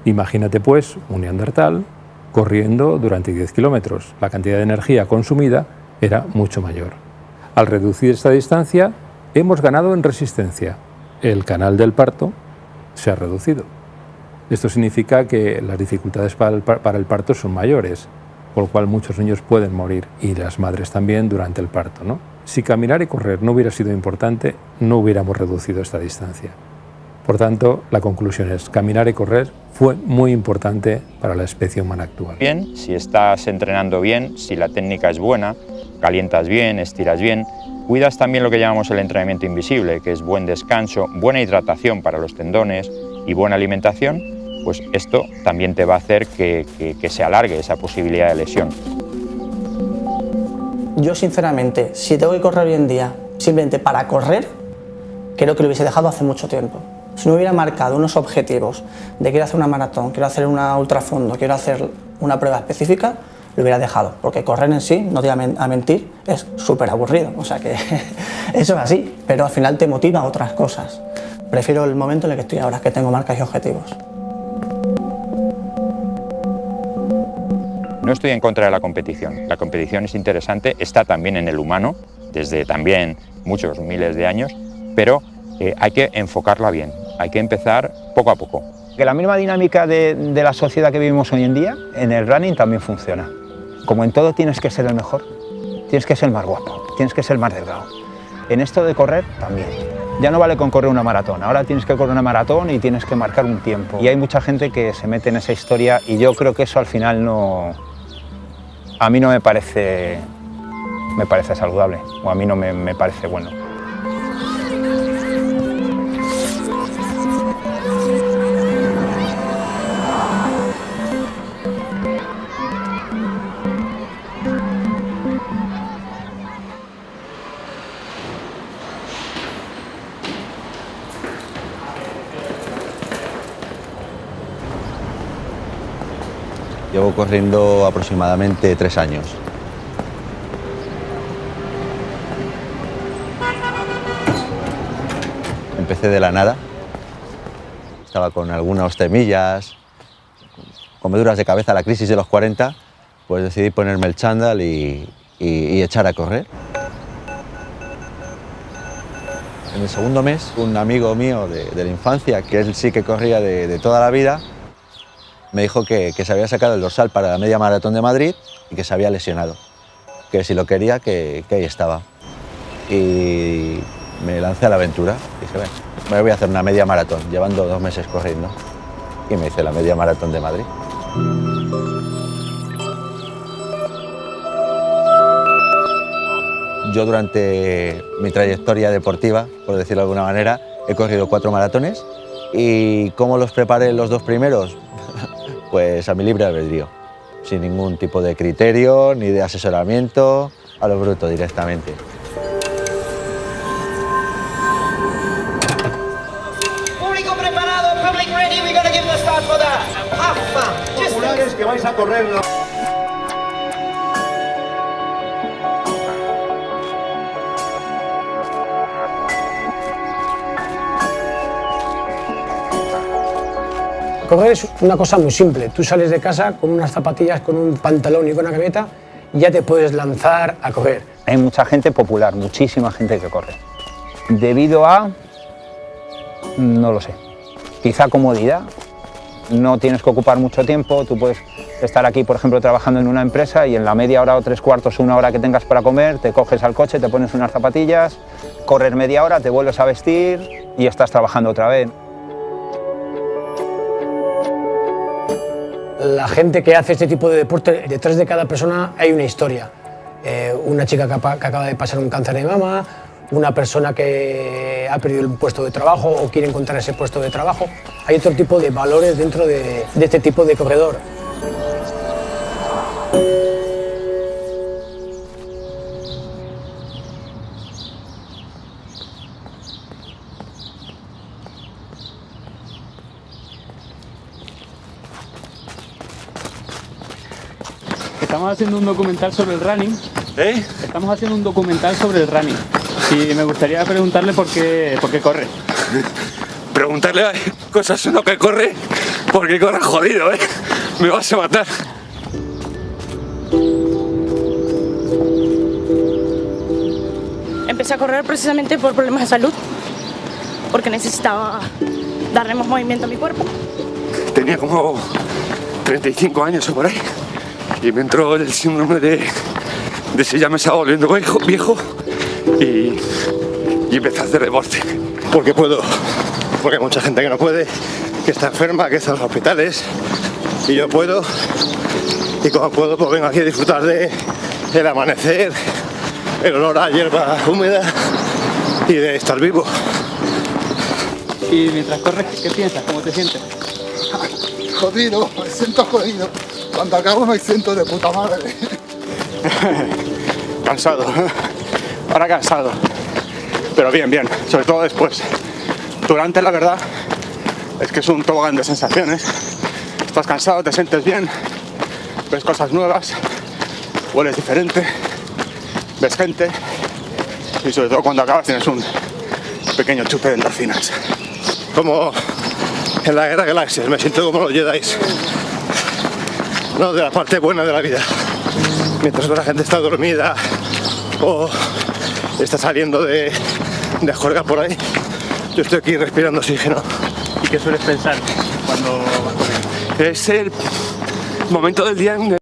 Imagínate pues un neandertal corriendo durante 10 kilómetros. La cantidad de energía consumida era mucho mayor. Al reducir esta distancia, hemos ganado en resistencia. El canal del parto se ha reducido. Esto significa que las dificultades para el parto son mayores, por lo cual muchos niños pueden morir, y las madres también durante el parto, ¿no? Si caminar y correr no hubiera sido importante, no hubiéramos reducido esta distancia. Por tanto, la conclusión es: caminar y correr fue muy importante para la especie humana actual. Bien, si estás entrenando bien, si la técnica es buena, calientas bien, estiras bien, cuidas también lo que llamamos el entrenamiento invisible, que es buen descanso, buena hidratación para los tendones y buena alimentación, pues esto también te va a hacer que se alargue esa posibilidad de lesión. Yo sinceramente, si tengo que correr hoy en día simplemente para correr, creo que lo hubiese dejado hace mucho tiempo. Si no hubiera marcado unos objetivos de quiero hacer una maratón, quiero hacer una ultrafondo, quiero hacer una prueba específica, lo hubiera dejado, porque correr en sí, no te voy a mentir, es súper aburrido, o sea que eso es así, pero al final te motiva a otras cosas. Prefiero el momento en el que estoy ahora, que tengo marcas y objetivos. No estoy en contra de la competición es interesante, está también en el humano, desde también muchos miles de años, pero hay que enfocarla bien, hay que empezar poco a poco. Que la misma dinámica de la sociedad que vivimos hoy en día, en el running también funciona. Como en todo tienes que ser el mejor, tienes que ser el más guapo, tienes que ser el más delgado. En esto de correr también. Ya no vale con correr una maratón, ahora tienes que correr una maratón y tienes que marcar un tiempo. Y hay mucha gente que se mete en esa historia y yo creo que eso al final a mí no me parece saludable, o a mí no me parece bueno. Llevo corriendo aproximadamente 3 años. Empecé de la nada, estaba con algunas temillas, comeduras de cabeza, la crisis de los 40, pues decidí ponerme el chándal y echar a correr. En el segundo mes, un amigo mío de la infancia, que él sí que corría de toda la vida, me dijo que se había sacado el dorsal para la media maratón de Madrid y que se había lesionado, que si lo quería, que ahí estaba. Y me lancé a la aventura, dije, ven, me voy a hacer una media maratón, llevando 2 meses corriendo, y me hice la media maratón de Madrid. Yo durante mi trayectoria deportiva, por decirlo de alguna manera, he corrido 4 maratones, y ¿cómo los preparé los 2 primeros? Pues a mi libre albedrío, sin ningún tipo de criterio ni de asesoramiento, a lo bruto directamente. Público preparado, public ready, we're gonna give the start for that. Have fun. Populares que vais a correr la... Correr es una cosa muy simple. Tú sales de casa con unas zapatillas, con un pantalón y con una camiseta y ya te puedes lanzar a correr. Hay mucha gente popular, muchísima gente que corre. Debido a... no lo sé. Quizá comodidad. No tienes que ocupar mucho tiempo. Tú puedes estar aquí, por ejemplo, trabajando en una empresa y en la media hora o 3/4, 1 hora que tengas para comer, te coges al coche, te pones unas zapatillas, corres media hora, te vuelves a vestir y estás trabajando otra vez. La gente que hace este tipo de deporte, detrás de cada persona hay una historia. Una chica que acaba de pasar un cáncer de mama, una persona que ha perdido un puesto de trabajo o quiere encontrar ese puesto de trabajo. Hay otro tipo de valores dentro de este tipo de corredor. Estamos haciendo un documental sobre el running. Estamos haciendo un documental sobre el running. Y me gustaría preguntarle por qué corre. Preguntarle cosas a uno que corre, porque corre jodido, ¿eh? Me vas a matar. Empecé a correr precisamente por problemas de salud, porque necesitaba darle más movimiento a mi cuerpo. Tenía como 35 años o por ahí. Y me entró el síndrome de si ya me estaba volviendo viejo y empecé a hacer deporte. Porque puedo, porque hay mucha gente que no puede, que está enferma, que está en los hospitales y yo puedo. Y como puedo, pues vengo aquí a disfrutar del amanecer, el olor a hierba húmeda y de estar vivo. Y mientras corres, ¿qué piensas? ¿Cómo te sientes? Jodido, me siento jodido. Cuando acabo me siento de puta madre. Cansado, ahora cansado, pero bien, sobre todo después. Durante, la verdad, es que es un tobogán de sensaciones. Estás cansado, te sientes bien, ves cosas nuevas, hueles diferente, ves gente y sobre todo cuando acabas tienes un pequeño chute de endorfinas. Como en la Guerra de Galaxias, me siento como los Jedi. No, de la parte buena de la vida. Mientras otra gente está dormida o está saliendo de juerga por ahí, yo estoy aquí respirando oxígeno. ¿Y qué sueles pensar cuando vas corriendo? Es el momento del día en